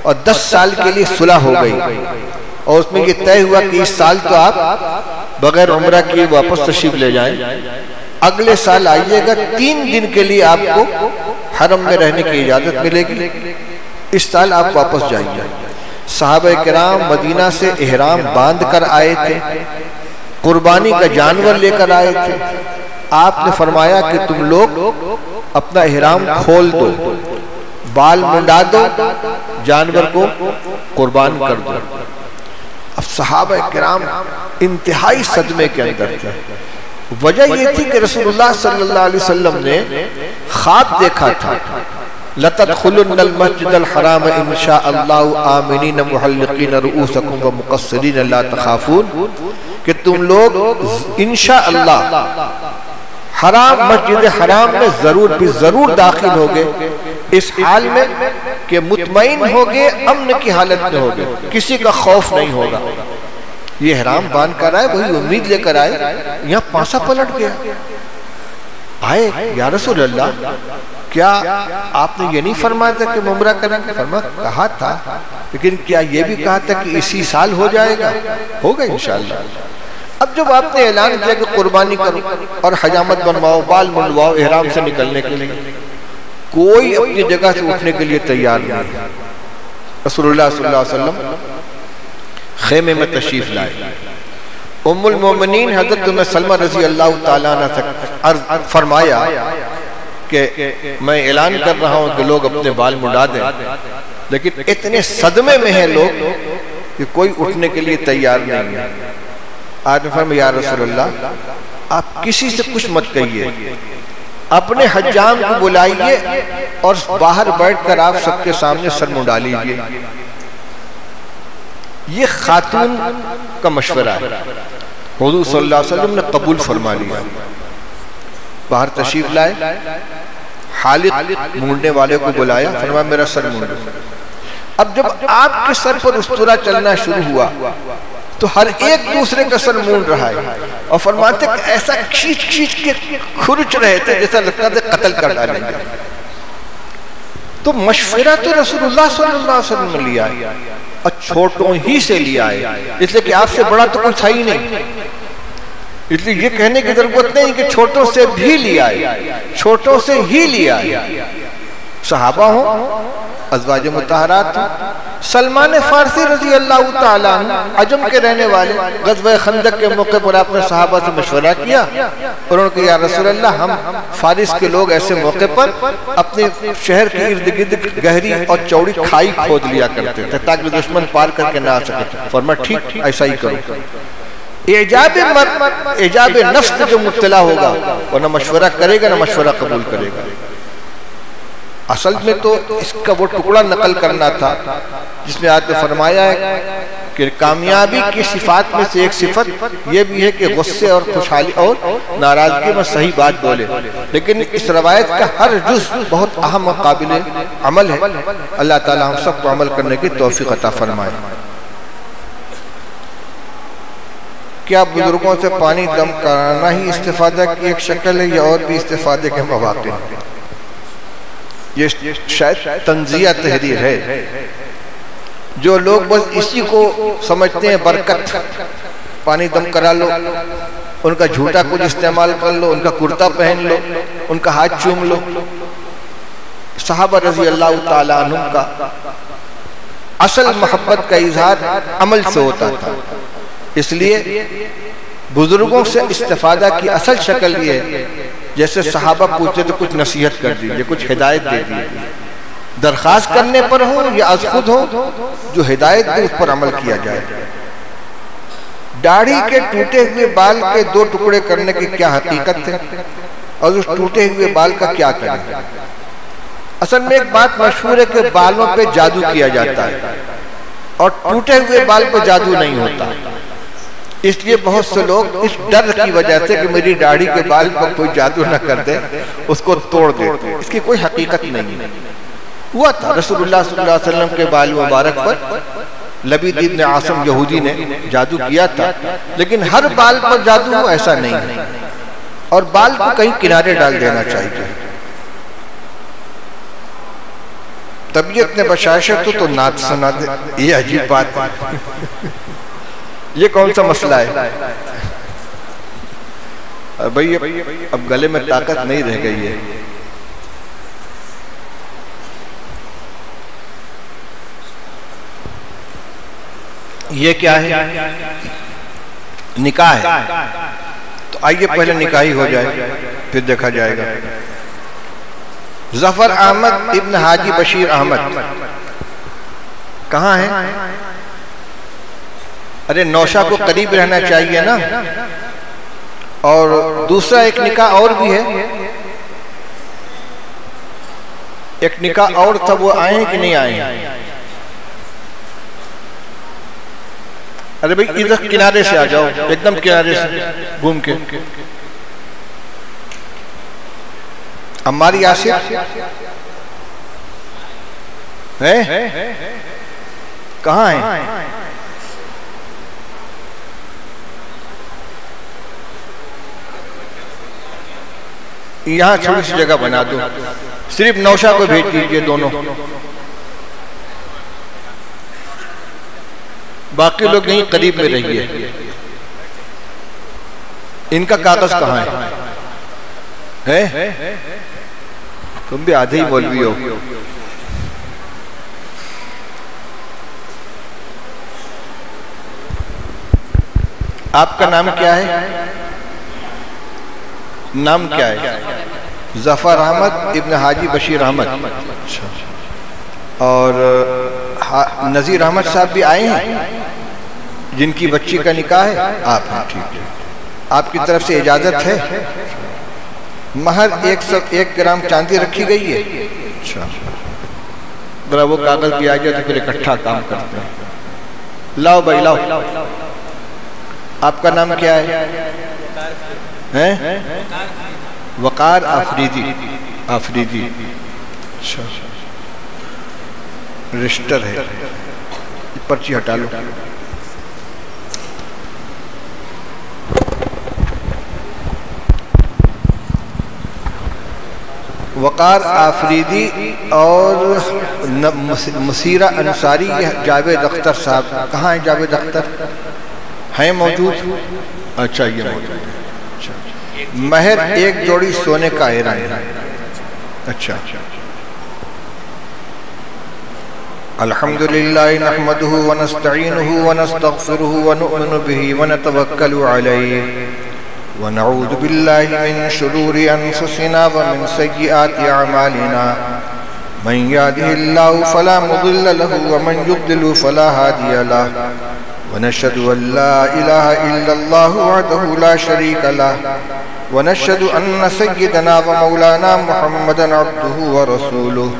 اور 10 سال کے لیے صلح ہو گئی، اور اس میں یہ طے ہوا کہ اس سال تو آپ بغیر عمرہ کیے واپس تشریف لے جائیں، اگلے سال آئیے گا، 3 دن کے لیے آپ کو حرم میں رہنے کی اجازت ملے گی، اس سال آپ واپس جائیے۔ صحابہ کرام مدینہ سے احرام باندھ کر آئے تھے، قربانی کا جانور لے کر آئے تھے۔ آپ نے فرمایا کہ تم لوگ اپنا احرام کھول دو، بال منڈا دو، جانور کو قربان کر دو۔ اب صحابہ کرام انتہائی صدمے کے اندر تھے۔ وجہ یہ تھی کہ رسول اللہ صلی اللہ علیہ وسلم نے خواب دیکھا تھا، لَتَدْخُلُنَّ الْمَسْجِدَ الْحَرَامَ إِنْ شَاءَ اللَّهُ آمِنِينَ مُحَلِّقِينَ رُؤُوسَكُمْ وَمُقَصِّرِينَ لَا تَخَافُونَ، کہ تم لوگ انشاءاللہ حرام مسجد حرام میں ضرور داخل ہوگے، اس حال میں کہ مطمئن ہوگے، امن کی حالت میں ہوگے، کسی کا خوف نہیں ہوگا۔ یہ حرام باندھ کر آئے، وہی امید لے کر آئے، یہاں پاسا پلٹ گیا۔ آئے یا رسول اللہ، کیا آپ نے یہ نہیں فرمایا تھا کہ عمرہ کریں گے؟ فرمایا کہا تھا، لیکن کیا یہ بھی کہا تھا کہ اسی سال ہو جائے گا؟ ہوگا انشاءاللہ۔ اب جب آپ نے اعلان کیا کہ قربانی کرو اور حجامت بنواؤ، بال منڈواؤ احرام سے نکلنے کے لیے، کوئی اپنی جگہ سے اٹھنے کے لیے تیار نہیں۔ رسول اللہ صلی اللہ علیہ وسلم خیمے میں تشریف لائے۔ ام المومنین حضرت ام سلمہ رضی اللہ تعالیٰ عنہ سے عرض فرمایا کہ میں اعلان کر رہا ہوں کہ لوگ اپنے بال منڈا دیں، لیکن اتنے صدمے میں ہیں لوگ کہ کوئی اٹھنے کے لیے تیار نہیں ہے۔ آج میں فرمایا یا رسول اللہ آپ کسی سے کچھ مت کہیے، اپنے حجام کو بلائیے اور باہر بیٹھ کر آپ سب کے سامنے سر منڈا لیجیے۔ یہ خاتون کا مشورہ ہے، حضور صلی اللہ علیہ وسلم نے قبول فرما لیا۔ باہر تشریف لائے، حالق مونڈنے والے کو بلایا، فرمایا میرا سر مونڈو۔ اب جب آپ کے سر پر اسطورہ چلنا شروع ہوا تو ہر ایک دوسرے کا سر مونڈ رہا ہے، اور فرماتے کہ ایسا کھینچ کھینچ کے کھرچ رہے تھے جیسا لگتا تھا قتل کر ڈالیں گے۔ تو مشورہ تو رسول اللہ صلی اللہ علیہ وسلم نے لیا ہے، اور چھوٹوں ہی سے لیا ہے، اس لیے کہ آپ سے بڑا تو کوئی تھا ہی نہیں، اس لیے یہ کہنے کی ضرورت نہیں کہ چھوٹوں سے بھی لیا ہے، چھوٹوں سے ہی لیا ہے۔ صحابہ ہوں، ازواج مطہرات ہوں، سلمان فارسی رضی اللہ تعالیٰ عنہ عجم کے رہنے والے، غزوہ خندق کے موقع پر آپ نے صحابہ سے مشورہ کیا اور انہوں نے کہا یا رسول اللہ ہم فارس کے لوگ ایسے موقع پر اپنے شہر کے ارد گرد گہری اور چوڑی کھائی کھود لیا کرتے تھے تاکہ دشمن پار کر کے نہ آ سکے۔ فرمایا ٹھیک ایسا ہی کرو۔ اعجاب نفس جو مبتلا ہوگا وہ نہ مشورہ کرے گا نہ مشورہ قبول کرے گا۔ اصل میں تو اس کا وہ ٹکڑا نقل کرنا تھا جس میں آیت میں فرمایا ہے کہ کامیابی کی صفات میں سے ایک صفت یہ بھی ہے کہ غصے اور خوشحالی اور ناراضگی میں صحیح بات بولے، لیکن اس روایت کا ہر جز بہت اہم و قابل عمل ہے۔ اللہ تعالی ہم سب کو عمل کرنے کی توفیق عطا فرمائے۔ کیا بزرگوں سے پانی دم کرانا ہی استفادہ کی ایک شکل ہے یا اور بھی استفادے کے مواقع ہیں؟ یہ شاید تنزیہ تحریر ہے، جو لوگ بس اسی کو سمجھتے ہیں برکت، پانی دم کرا لو، ان کا جھوٹا کچھ استعمال کر لو، ان کا کرتا پہن لو، ان کا ہاتھ چوم لو۔ صحابہ رضی اللہ تعالیٰ عنہ کا اصل محبت کا اظہار عمل سے ہوتا تھا، اس لیے بزرگوں سے استفادہ کی اصل شکل یہ ہے جیسے صحابہ پوچھتے تو کچھ نصیحت کر دیجئے، کچھ ہدایت دے دیجئے، درخواست کرنے پر ہو یا از خود ہو، جو ہدایت دے اس پر عمل کیا جائے۔ داڑھی کے ٹوٹے ہوئے بال کے دو ٹکڑے کرنے کی کیا حقیقت ہے اور اس ٹوٹے ہوئے بال کا کیا کریں؟ اصل میں ایک بات مشہور ہے کہ بالوں پہ جادو کیا جاتا ہے اور ٹوٹے ہوئے بال پہ جادو نہیں ہوتا، اس لیے بہت سے لوگ اس ڈر کی وجہ سے کہ میری داڑھی کے بال پر کوئی جادو نہ کر دے اس کو توڑ دیتے ہیں۔ اس کی کوئی حقیقت نہیں ہے۔ ہوا تھا رسول اللہ صلی اللہ علیہ وسلم کے بال مبارک پر لبید ابن عاصم یہودی نے جادو کیا تھا، لیکن ہر بال پر جادو ہو ایسا نہیں ہے، اور بال کو کہیں کنارے ڈال دینا چاہیے۔ طبیعت نے بشاشت تو نعت سنا دے، یہ عجیب بات ہے، یہ کون سا مسئلہ ہے؟ بھئی اب گلے میں طاقت نہیں رہ گئی ہے۔ یہ کیا ہے؟ نکاح ہے، تو آئیے پہلے نکاح ہی ہو جائے پھر دیکھا جائے گا۔ ظفر احمد ابن حاجی بشیر احمد کہاں ہے؟ ارے نوشا کو قریب رہنا چاہیے نا، اور دوسرا ایک نکاح اور بھی ہے، ایک نکاح اور تھا، وہ آئے ہیں کہ نہیں آئے ہیں؟ ارے بھئی ادھر کنارے سے آ جاؤ، ایک دم کنارے سے گھوم کے۔ ہماری آصف ہے کہاں ہے؟ یہاں چھوٹی سی جگہ بنا دو، صرف نوشا کو بھیج دیجئے دونوں، باقی لوگ یہیں قریب میں رہیے۔ ان کا کاغذ کہاں ہے؟ تم بھی آدھے ہی مولوی ہو. آپ کا نام کیا ہے؟ نام کیا ہے؟ ظفر احمد ابن حاجی بشیر احمد. اور نذیر احمد صاحب بھی آئے ہیں جن کی بچی کا نکاح ہے. آپ ہیں، ٹھیک ہے. آپ کی طرف سے اجازت ہے؟ مہر 101 گرام چاندی رکھی گئی ہے. اچھا، ذرا وہ کاغذ بھی آ جائے تو پھر اکٹھا کام کرتے ہیں. لاؤ بھائی لاؤ. آپ کا نام کیا ہے؟ وقار آفریدی. آفریدی، اچھا، رجسٹر ہے. پرچی ہٹا لو. وقار آفریدی اور مسیرہ انصاری. جاوید اختر صاحب کہاں ہیں؟ جاوید اختر ہیں موجود؟ اچھا، یہ موجود ہے. مہر 1 جوڑی سونے کا ایران ہے. اچھا. الحمدللہ نحمده ونستعینه ونستغفره ونؤمن به ونتوکل علیہ ونعوذ باللہ من شرور انفسنا ومن سیئات اعمالنا من يهده الله فلا مضل له ومن يضلل فلا هادي له ونشهد أن لا إله إلا الله وحده لا شريك له ونشهد أن سيدنا ومولانا محمدا عبده ورسوله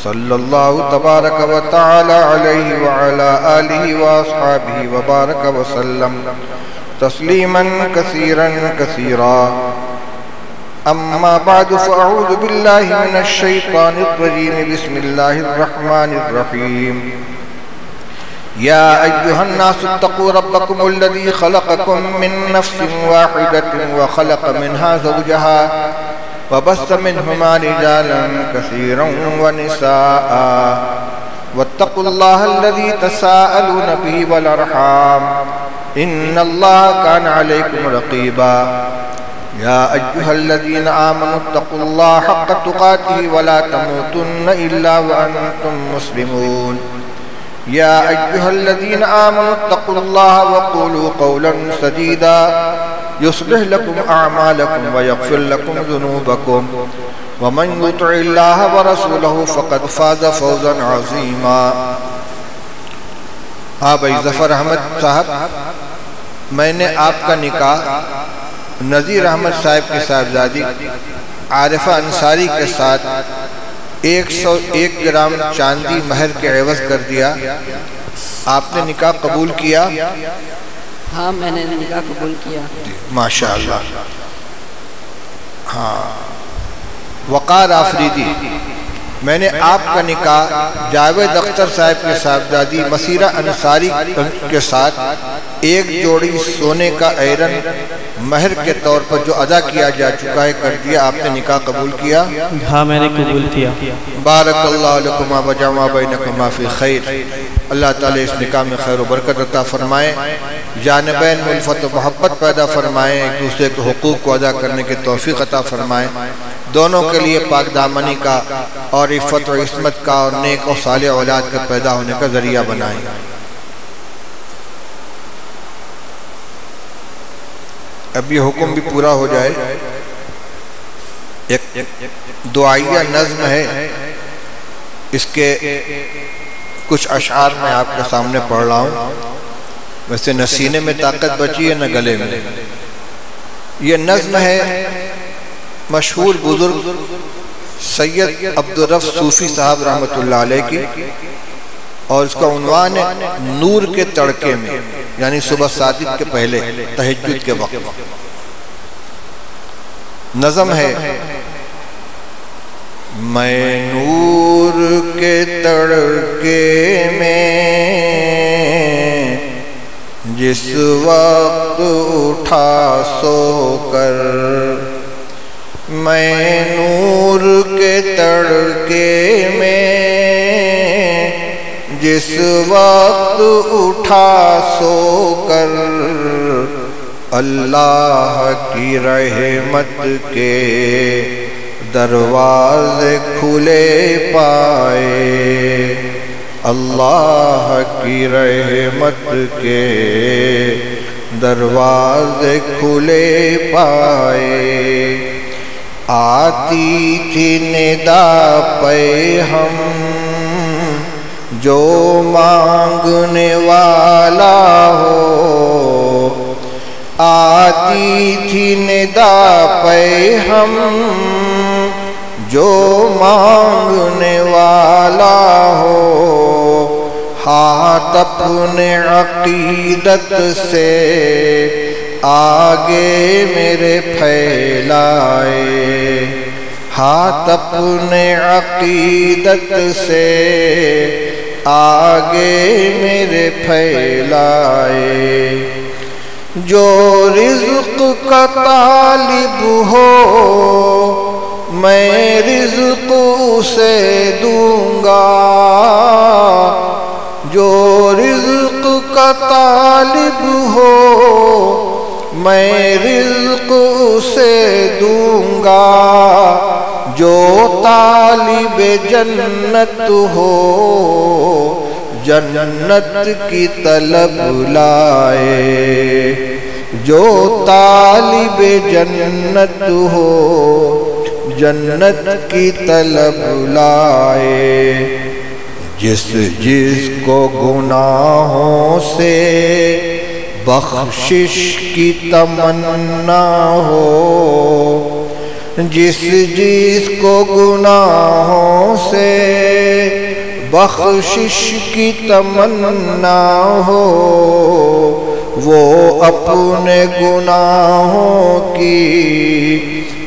صلى الله تبارك وتعالى عليه وعلى آله وأصحابه وبارك وسلم تسليما كثيرا كثيرا. أما بعد فأعوذ بالله من الشيطان الرجيم. بسم الله الرحمن الرحيم. يا أيها الناس اتقوا ربكم الذي خلقكم من نفس واحدة وخلق منها زوجها وبث منهما رجالا كثيرا ونساء واتقوا الله الذي تساءلون به والأرحام إن الله كان عليكم رقيبا. يا أيها الذين آمنوا اتقوا الله حق تقاته ولا تموتن إلا وأنتم مسلمون. يا أيها الذين آمنوا اتقوا الله وقولوا قولا سديدا يصلح لكم أعمالكم ويغفر لكم ذنوبكم ومن يطع الله ورسوله فقد فاز فوزا عظيما. ہاں بھائی ظفر احمد صاحب، میں نے آپ کا نکاح نذیر احمد صاحب کی صاحبزادی عارفہ انصاری کے ساتھ 101 گرام چاندی مہر کے عوض کر دیا. آپ نے نکاح قبول کیا؟ ہاں، میں نے نکاح قبول کیا. ماشاءاللہ. ہاں. وقار آفریدی، میں نے آپ کا نکاح جاوید اختر صاحب کے صاحبزادی مسیرہ انصاری کے ساتھ 1 جوڑی سونے کا ایرن مہر کے طور پر جو ادا کیا جا چکا ہے کر دیا. آپ نے نکاح قبول کیا؟ ہاں، میں نے قبول کیا. بارک اللہ لکما وجمع بینکما فی خیر. اللہ تعالی اس نکاح میں خیر و برکت عطا فرمائے، جانبین الفت و محبت پیدا فرمائے، ایک دوسرے کے حقوق کو ادا کرنے کی توفیق عطا فرمائے، دونوں کے لیے پاک دامنی کا اور عفت و عصمت کا اور نیک و صالح اولاد کا پیدا ہونے کا ذریعہ بنائیں. اب یہ حکم بھی پورا ہو جائے. ایک دعائیہ نظم ہے، اس کے کچھ اشعار میں آپ کے سامنے پڑھ رہا ہوں. ویسے نہ سینے میں طاقت بچی ہے نہ گلے میں. یہ نظم ہے مشہور بزرگ سید عبدالرف صوفی صاحب رحمۃ اللہ علیہ کی، اور اس کا عنوان ہے نور کے تڑکے میں، یعنی صبح صادق کے پہلے تہجد کے وقت. نظم ہے: میں نور کے تڑکے میں جس وقت اٹھا سو کر، میں نور کے تڑکے میں جس وقت اٹھا سو کر، اللہ کی رحمت کے دروازے کھلے پائے، اللہ کی رحمت کے دروازے کھلے پائے۔ آتی تھی ندا پہ ہم جو مانگنے والا ہو، آتی تھی ندا پہ ہم جو مانگنے والا ہو، ہاتھ اپنے عقیدت سے آگے میرے پھیلائے، ہاتھ اپنے عقیدت سے آگے میرے پھیلائے۔ جو رزق کا طالب ہو میں رزق اسے دوں گا، جو رزق کا طالب ہو میں رزق اسے دوں گا، جو طالب جنت ہو جنت کی طلب لائے، جو طالب جنت ہو جنت کی طلب لائے۔ جس کو گناہوں سے بخشش کی تمنا ہو، جس کو گناہوں سے بخشش کی تمنا ہو، وہ اپنے گناہوں کی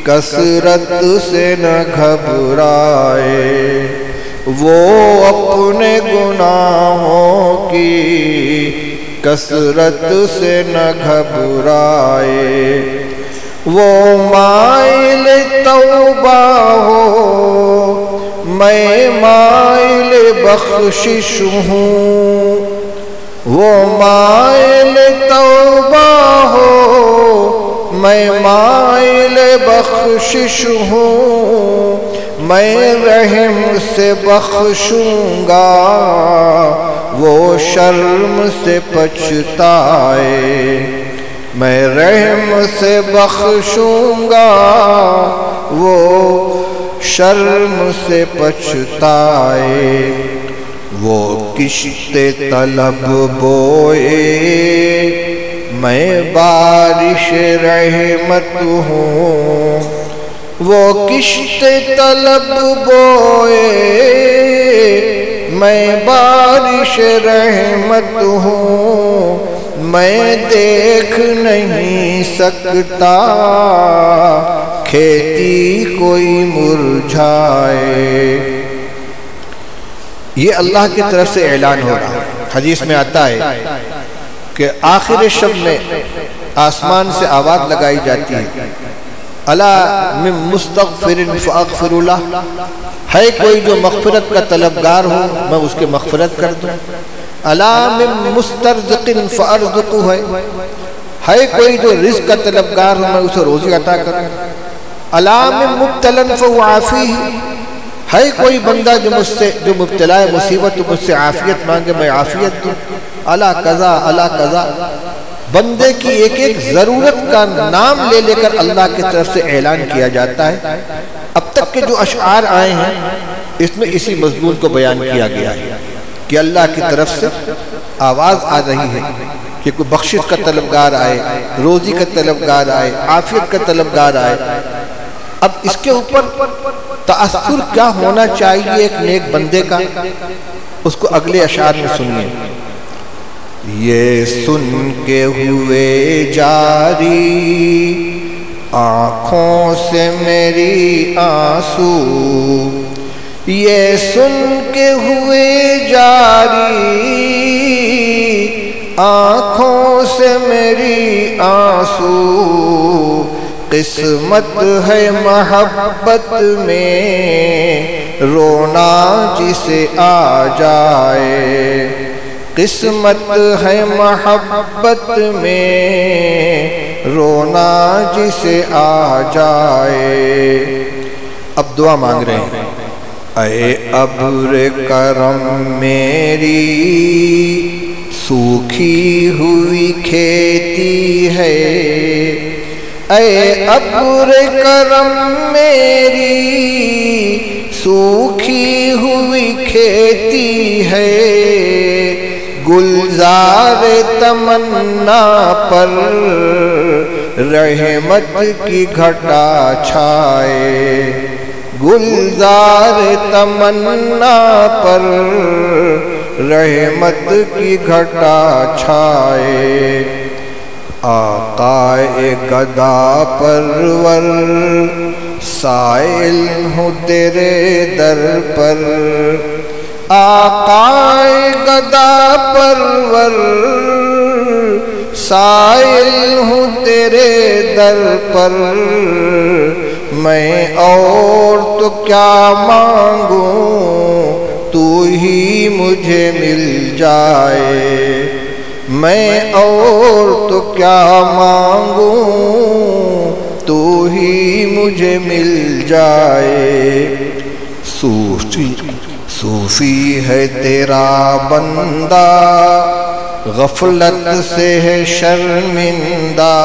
کثرت سے نہ گھبرائے، وہ اپنے گناہوں کی کثرت سے نہ گھبرائے۔ وہ مائل توبہ ہو میں مائل بخشش ہوں، وہ مائل توبہ ہو میں مائل بخشش ہوں، میں رحم سے بخشوں گا وہ شرم سے پچھتائے، میں رحم سے بخشوں گا وہ شرم سے پچھتائے۔ وہ کشت طلب بوئے میں بارش رحمت ہوں، وہ کشت طلب بوئے میں بارش رحمت ہوں، میں دیکھ نہیں سکتا کھیتی کوئی مرجھائے۔ یہ اللہ کی طرف سے اعلان ہو رہا ہے۔ حدیث میں آتا ہے کہ آخر شب میں آسمان سے آواز لگائی جاتی ہے، الا من مستغفر فاغفر له، ہے کوئی جو مغفرت کا طلبگار ہو میں اس کے مغفرت کر دوں، الا من مسترزق فارزقه، ہے کوئی جو رزق کا طلبگار ہو میں اسے روزی عطا کروں، الا من مبتلا فاعافيه، ہے کوئی بندہ جو مجھ سے جو مبتلا ہے مصیبت تو مجھ سے عافیت مانگے میں عافیت دوں، الا قضا الا قضا، بندے کی ایک ایک ضرورت کا نام لے لے کر اللہ کی طرف سے اعلان کیا جاتا ہے۔ اب تک کے جو اشعار آئے ہیں اس میں اسی مضمون کو بیان کیا گیا ہے کہ اللہ کی طرف سے آواز آ رہی ہے کہ کوئی بخشش کا طلبگار آئے، روزی کا طلبگار آئے، عافیت کا طلبگار آئے۔ اب اس کے اوپر تأثر کیا ہونا چاہیے ایک نیک بندے کا، اس کو اگلے اشعار میں سنیے۔ یہ سن کے ہوئے جاری آنکھوں سے میری آنسو، یہ سن کے ہوئے جاری آنکھوں سے میری آنسو، قسمت ہے محبت میں رونا جسے آ جائے، قسمت ہے محبت میں رونا جسے آ جائے۔ اب دعا مانگ رہے ہیں، اے ابر کرم میری سوکھی ہوئی کھیتی ہے، اے ابر کرم میری سوکھی ہوئی کھیتی ہے، گلزار تمنا پر رحمت کی گھٹا چھائے، گلزار تمنا پر رحمت کی گھٹا چھائے، آقائے گدا پرور سائل ہوں تیرے در پر، آقائے گدا پرور سائل ہوں تیرے در پر، میں اور تو کیا مانگوں تو ہی مجھے مل جائے، میں اور تو کیا مانگوں تو ہی مجھے مل جائے، صوفی ہے تیرا بندہ غفلت سے ہے شرمندہ،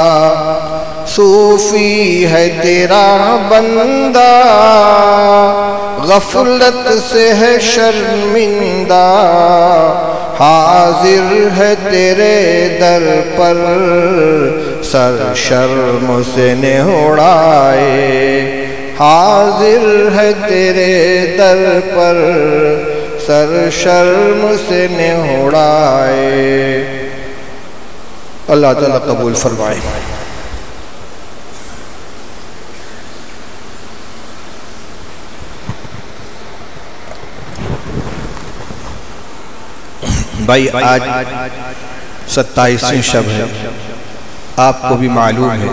صوفی ہے تیرا بندہ غفلت سے ہے شرمندہ، حاضر ہے تیرے در پر سر شرم سے نہ اڑائے، حاضر ہے تیرے در پر سر شرم سے نہ اڑائے۔ اللہ تعالیٰ قبول فرمائے۔ بھائی آج 27ویں شب ہے، آپ کو بھی معلوم ہے،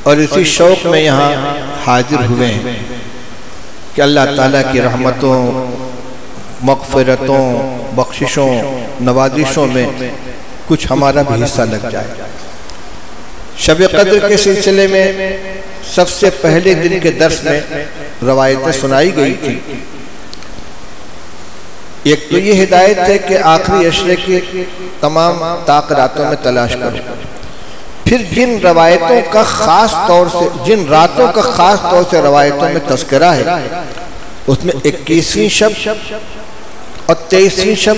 اور اسی شوق میں یہاں حاضر ہوئے ہیں کہ اللہ تعالیٰ کی رحمتوں، مغفرتوں، بخششوں، نوازشوں میں کچھ ہمارا بھی حصہ لگ جائے۔ شب قدر کے سلسلے میں سب سے پہلے دن کے درس میں روایتیں سنائی گئی تھی۔ ایک تو یہ ہدایت ہے کہ آخری عشرے کی تمام طاق راتوں میں تلاش کرو، پھر جن روایتوں کا خاص طور سے، جن راتوں کا خاص طور سے روایتوں میں تذکرہ ہے، اس میں 21ویں شب اور 23ویں شب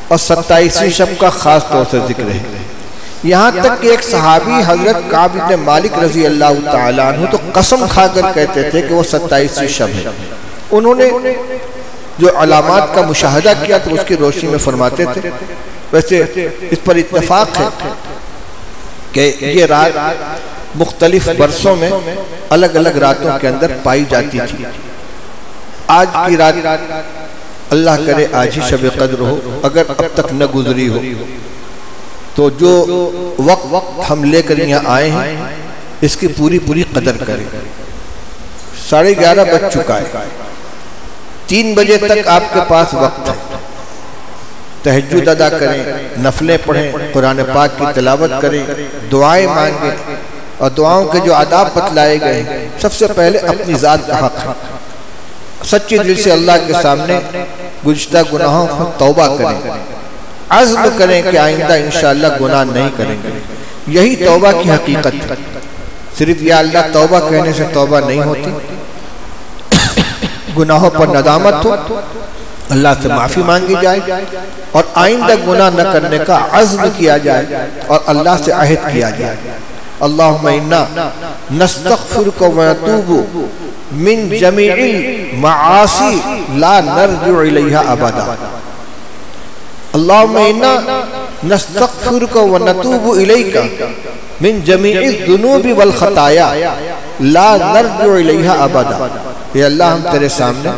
اور 27ویں شب کا خاص طور سے ذکر ہے۔ یہاں تک کہ ایک صحابی حضرت کعب بن مالک رضی اللہ تعالیٰ عنہ تو قسم کھا کر کہتے تھے کہ وہ 27ویں شب ہے۔ انہوں نے جو علامات کا مشاہدہ کیا تو اس کی روشنی میں فرماتے تھے۔ ویسے اس پر اتفاق ہے کہ یہ رات مختلف برسوں میں الگ الگ راتوں کے اندر پائی جاتی تھی۔ آج کی رات اللہ کرے آج ہی شب قدر ہو، اگر اب تک نہ گزری ہو تو جو وقت ہم لے کر یہاں آئے ہیں اس کی پوری قدر کریں۔ 11:30 بج چکا ہے، 3 بجے تک آپ کے پاس وقت ہے۔ تہجد ادا کریں، نفلیں پڑھیں، قرآن پاک کی تلاوت کریں، دعائیں مانگیں، اور دعاؤں کے جو آداب بتلائے گئے ہیں، سب سے پہلے اپنی ذات کا حق ہے۔ سچے دل سے اللہ کے سامنے گزشتہ گناہوں کو توبہ کریں، عزم کریں کہ آئندہ انشاءاللہ گناہ نہیں کریں گے۔ یہی توبہ کی حقیقت ہے۔ صرف یا اللہ توبہ کہنے سے توبہ نہیں ہوتی، گناہوں پر ندامت ہو، اللہ سے معافی مانگی جائے اور آئندہ گناہ نہ کرنے کا عزم کیا جائے اور اللہ سے عہد کیا جائے۔ اللہم انا نستغفرک ونتوب من جمیع المعاصی لا نرجع الیہا ابدا۔ اللہم انا نستغفرک ونتوب الیک من جمیع الذنوب والخطایا لا نرجع الیہا ابدا۔ اے اللہ، ہم تیرے سامنے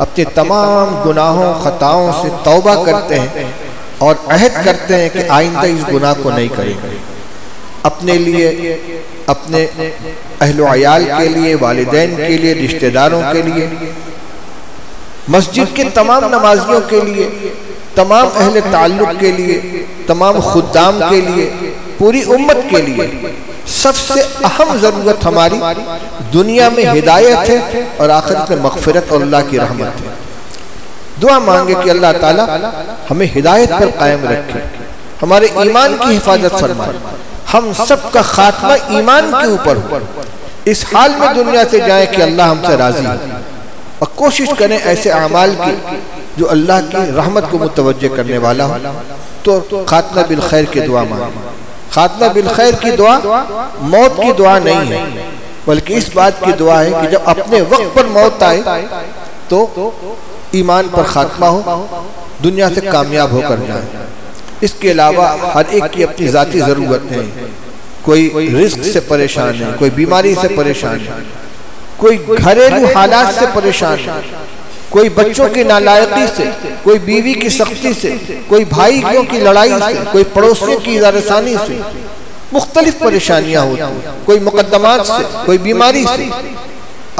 اپنے تمام گناہوں خطاؤں سے توبہ کرتے ہیں اور عہد کرتے ہیں کہ آئندہ اس گناہ کو نہیں کریں گے۔ اپنے لیے، اپنے اہل و عیال کے لیے، والدین کے لیے، رشتہ داروں کے لیے، مسجد کے تمام نمازیوں کے لیے، تمام اہل تعلق کے لیے، تمام خدام کے لیے، پوری امت کے لیے سب سے اہم ضرورت ہماری دنیا میں ہدایت ہے اور آخرت میں مغفرت اور اللہ کی رحمت ہے۔ دعا مانگے کہ اللہ تعالی ہمیں ہدایت پر قائم رکھے، ہمارے ایمان کی حفاظت فرمائے، ہم سب کا خاتمہ ایمان کے اوپر ہو، اس حال میں دنیا سے جائیں کہ اللہ ہم سے راضی ہے، اور کوشش کریں ایسے اعمال کی جو اللہ کی رحمت کو متوجہ کرنے والا ہو۔ تو خاتمہ بالخیر کی دعا مانگیں۔ خاتمہ بالخیر کی دعا موت کی دعا نہیں ہے، بلکہ اس بات کی دعا ہے کہ جب اپنے وقت پر موت آئے تو ایمان پر خاتمہ ہو، دنیا سے کامیاب ہو کر جائیں۔ اس کے علاوہ ہر ایک کی اپنی ذاتی ضرورتیں ہیں، کوئی رزق سے پریشان ہے، کوئی بیماری سے پریشان ہے، کوئی گھریلو حالات سے پریشان ہے، کوئی بچوں کی نالائقی سے، کوئی بیوی کی سختی سے، کوئی بھائیوں کی لڑائی سے، کوئی پڑوسیوں کی ازارثانی سے، مختلف پریشانیاں ہوتی ہیں، کوئی مقدمات سے، کوئی بیماری سے۔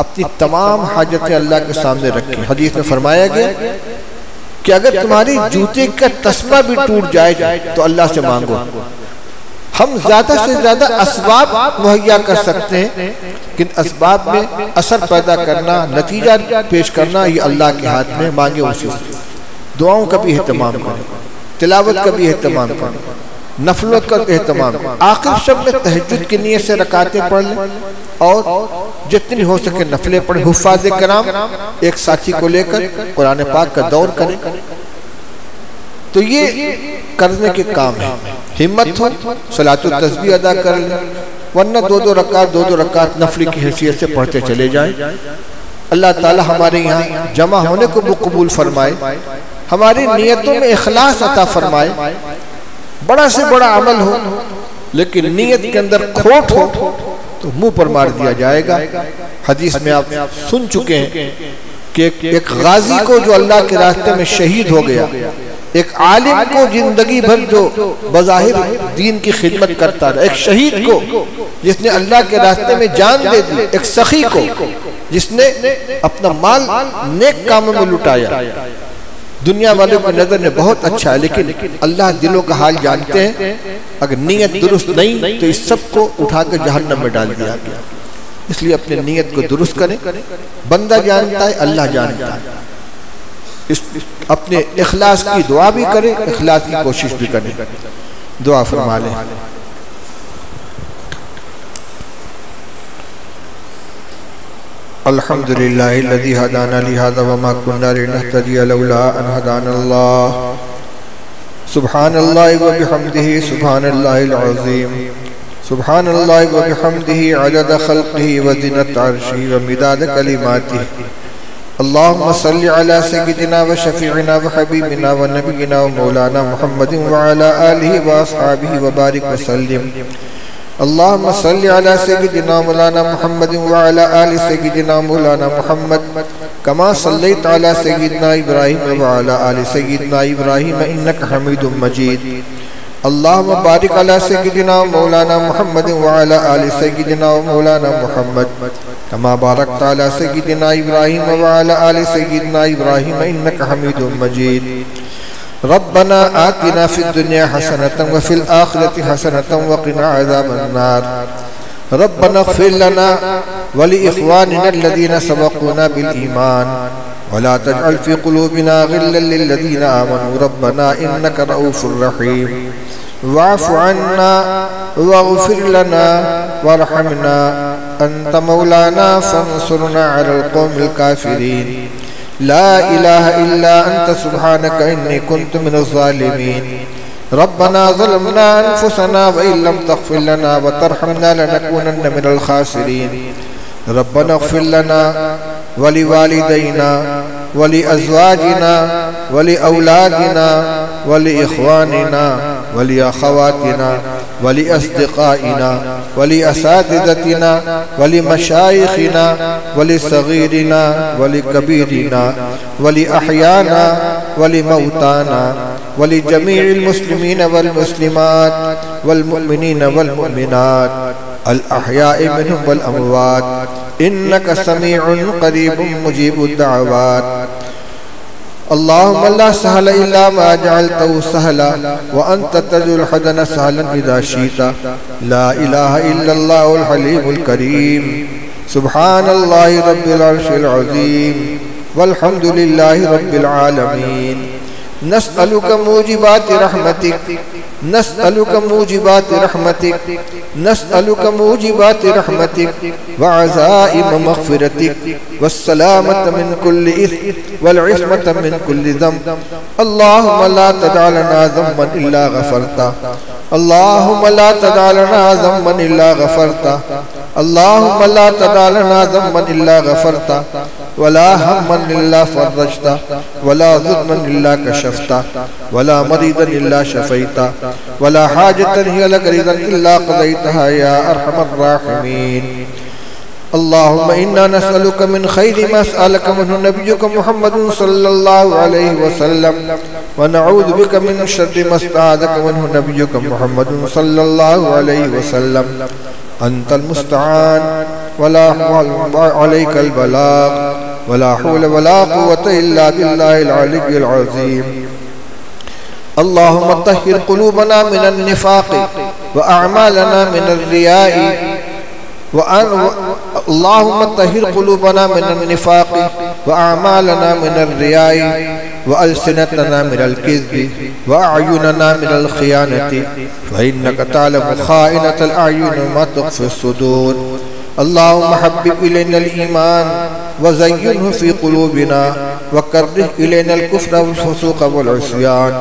اپنی تمام حاجتیں اللہ کے سامنے رکھیں۔ حدیث میں فرمایا گیا کہ اگر تمہاری جوتے کا تسمہ بھی ٹوٹ جائے تو اللہ سے مانگو۔ ہم زیادہ سے زیادہ اسباب مہیا کر سکتے ہیں، لیکن اسباب میں اثر پیدا کرنا، نتیجہ پیش کرنا یہ اللہ کے ہاتھ میں، مانگے اسی سے۔ دعاؤں کا بھی اہتمام کریں، تلاوت کا بھی اہتمام کریں، نفلوں کا اہتمام کریں، آخر شب میں تہجد کی نیت سے رکعتیں پڑھ لیں اور جتنی ہو سکے نفلیں پڑھیں۔ حفاظ کرام ایک ساتھی کو لے کر قرآن پاک کا دور کریں، تو یہ کرنے کے کام ہے۔ ہمت ہو صلاۃ التسبیح ادا کر لیں، ورنہ دو رکعت نفلی کی حیثیت سے پڑھتے چلے جائیں۔ اللہ تعالی ہمارے یہاں جمع ہونے کو قبول فرمائے، ہماری نیتوں میں اخلاص عطا فرمائے۔ بڑا سے بڑا عمل ہو لیکن نیت کے اندر کھوٹ ہو تو منہ پر مار دیا جائے گا۔ حدیث میں آپ سن چکے ہیں کہ ایک غازی کو جو اللہ کے راستے میں شہید ہو گیا، ایک عالم کو زندگی بھر جو بظاہر دین کی خدمت کرتا رہا، ایک شہید کو جس نے اللہ کے راستے میں جان دے دی، ایک سخی کو جس نے اپنا مال نیک کاموں میں لٹایا۔ دنیا والوں کی نظر میں بہت اچھا ہے، لیکن اللہ دلوں کا حال جانتے ہیں۔ اگر نیت درست نہیں تو اس سب کو اٹھا کر جہنم میں ڈال دیا گیا۔ اس لیے اپنے نیت کو درست کریں۔ بندہ جانتا ہے، اللہ جانتا ہے۔ اپنے اخلاص کی دعا بھی کریں، اخلاص کی کوشش بھی کریں۔ دعا فرما لیں۔ الحمدللہ الذی ہدانا لہذا وما كنا لنہتدی لولا ان ہدانا اللہ۔ سبحان اللہ وبحمدہ سبحان اللہ العظیم، سبحان اللہ وبحمدہ عدد خلقہ وزنۃ عرشہ ومداد کلماتہ۔ اللہم صلی علی سیدنا وشفیعنا وحبیبنا ونبینا ومولانا محمد وعلی آلہ واصحابہ وبارک وسلم۔ اللہم صلی علی سیدنا مولانا محمد وعلی آل سیدنا مولانا محمد کما صلیت علی سیدنا ابراہیم وعلی آل سیدنا ابراہیم انکا حمید مجید۔ اللہم بارک علی سیدنا مولانا محمد وعلی آل سیدنا مولانا محمد کما بارکت علی سیدنا ابراہیم وعلی آل سیدنا ابراہیم انکا حمید مجید۔ ربنا آتنا فی الدنیا حسنة وفی الآخرة حسنة وقنا عذاب النار۔ ربنا اغفر لنا ولإخواننا الذين سبقونا بالإيمان ولا تجعل في قلوبنا غلا للذين آمنوا ربنا إنك رؤوف رحيم۔ واعف عنا واغفر لنا وارحمنا أنت مولانا فانصرنا على القوم الكافرين۔ لا إله إلا أنت سبحانك إني كنت من الظالمين۔ ربنا ظلمنا أنفسنا وإن لم تغفر لنا وترحمنا لنكونن من الخاسرين۔ ربنا اغفر لنا ولوالدينا ولأزواجنا ولأولادنا ولإخواننا ولأخواتنا ولأصدقائنا ولأساتذتنا ولمشايخنا ولصغيرنا ولكبيرنا ولأحيانا ولموتانا ولجميع المسلمين والمسلمات والمؤمنين والمؤمنات الأحياء منهم والأموات إنك سميع قريب مجيب الدعوات۔ اللهم لا سهل إلا ما جعلته سهلا وأنت تجعل الحزن سهلا إذا شئت. لا إله إلا الله الحليم الكريم. سبحان الله رب العرش العظيم والحمد لله رب العالمين. نسألك موجبات رحمتك نسألك موجبات رحمتك نسألك موجبات رحمتك وعزائم مغفرتك والسلامة من كل إثم والعصمة من كل ذنب. اللهم لا تدع لنا ذنبا إلا غفرته. اللهم لا تدع لنا ذنبا إلا غفرته. اللهم لا تدع لنا ذنبا إلا غفرته ولا هما إلا فرجته ولا ظلما إلا كشفته ولا مريضا إلا شفيته ولا حاجة هي لك رضا إلا قضيتها يا أرحم الراحمين. اللهم إنا نسألك من خير ما سألك منه نبيك محمد صلى الله عليه وسلم ونعوذ بك من شر ما استعاذك منه نبيك محمد صلى الله عليه وسلم. أنت المستعان ولا حول عليك البلاغ ولا حول ولا قوة إلا بالله العلي العظيم. اللهم طهر قلوبنا من النفاق وأعمالنا من الرياء اللهم طهر قلوبنا من النفاق وأعمالنا من الرياء وألسنتنا من الكذب وأعيننا من الخيانة فإنك تعلم خائنة الأعين وما تخفي الصدور. اللهم حبب إلينا الإيمان وزينه في قلوبنا وكره إلينا الكفر والفسوق والعصيان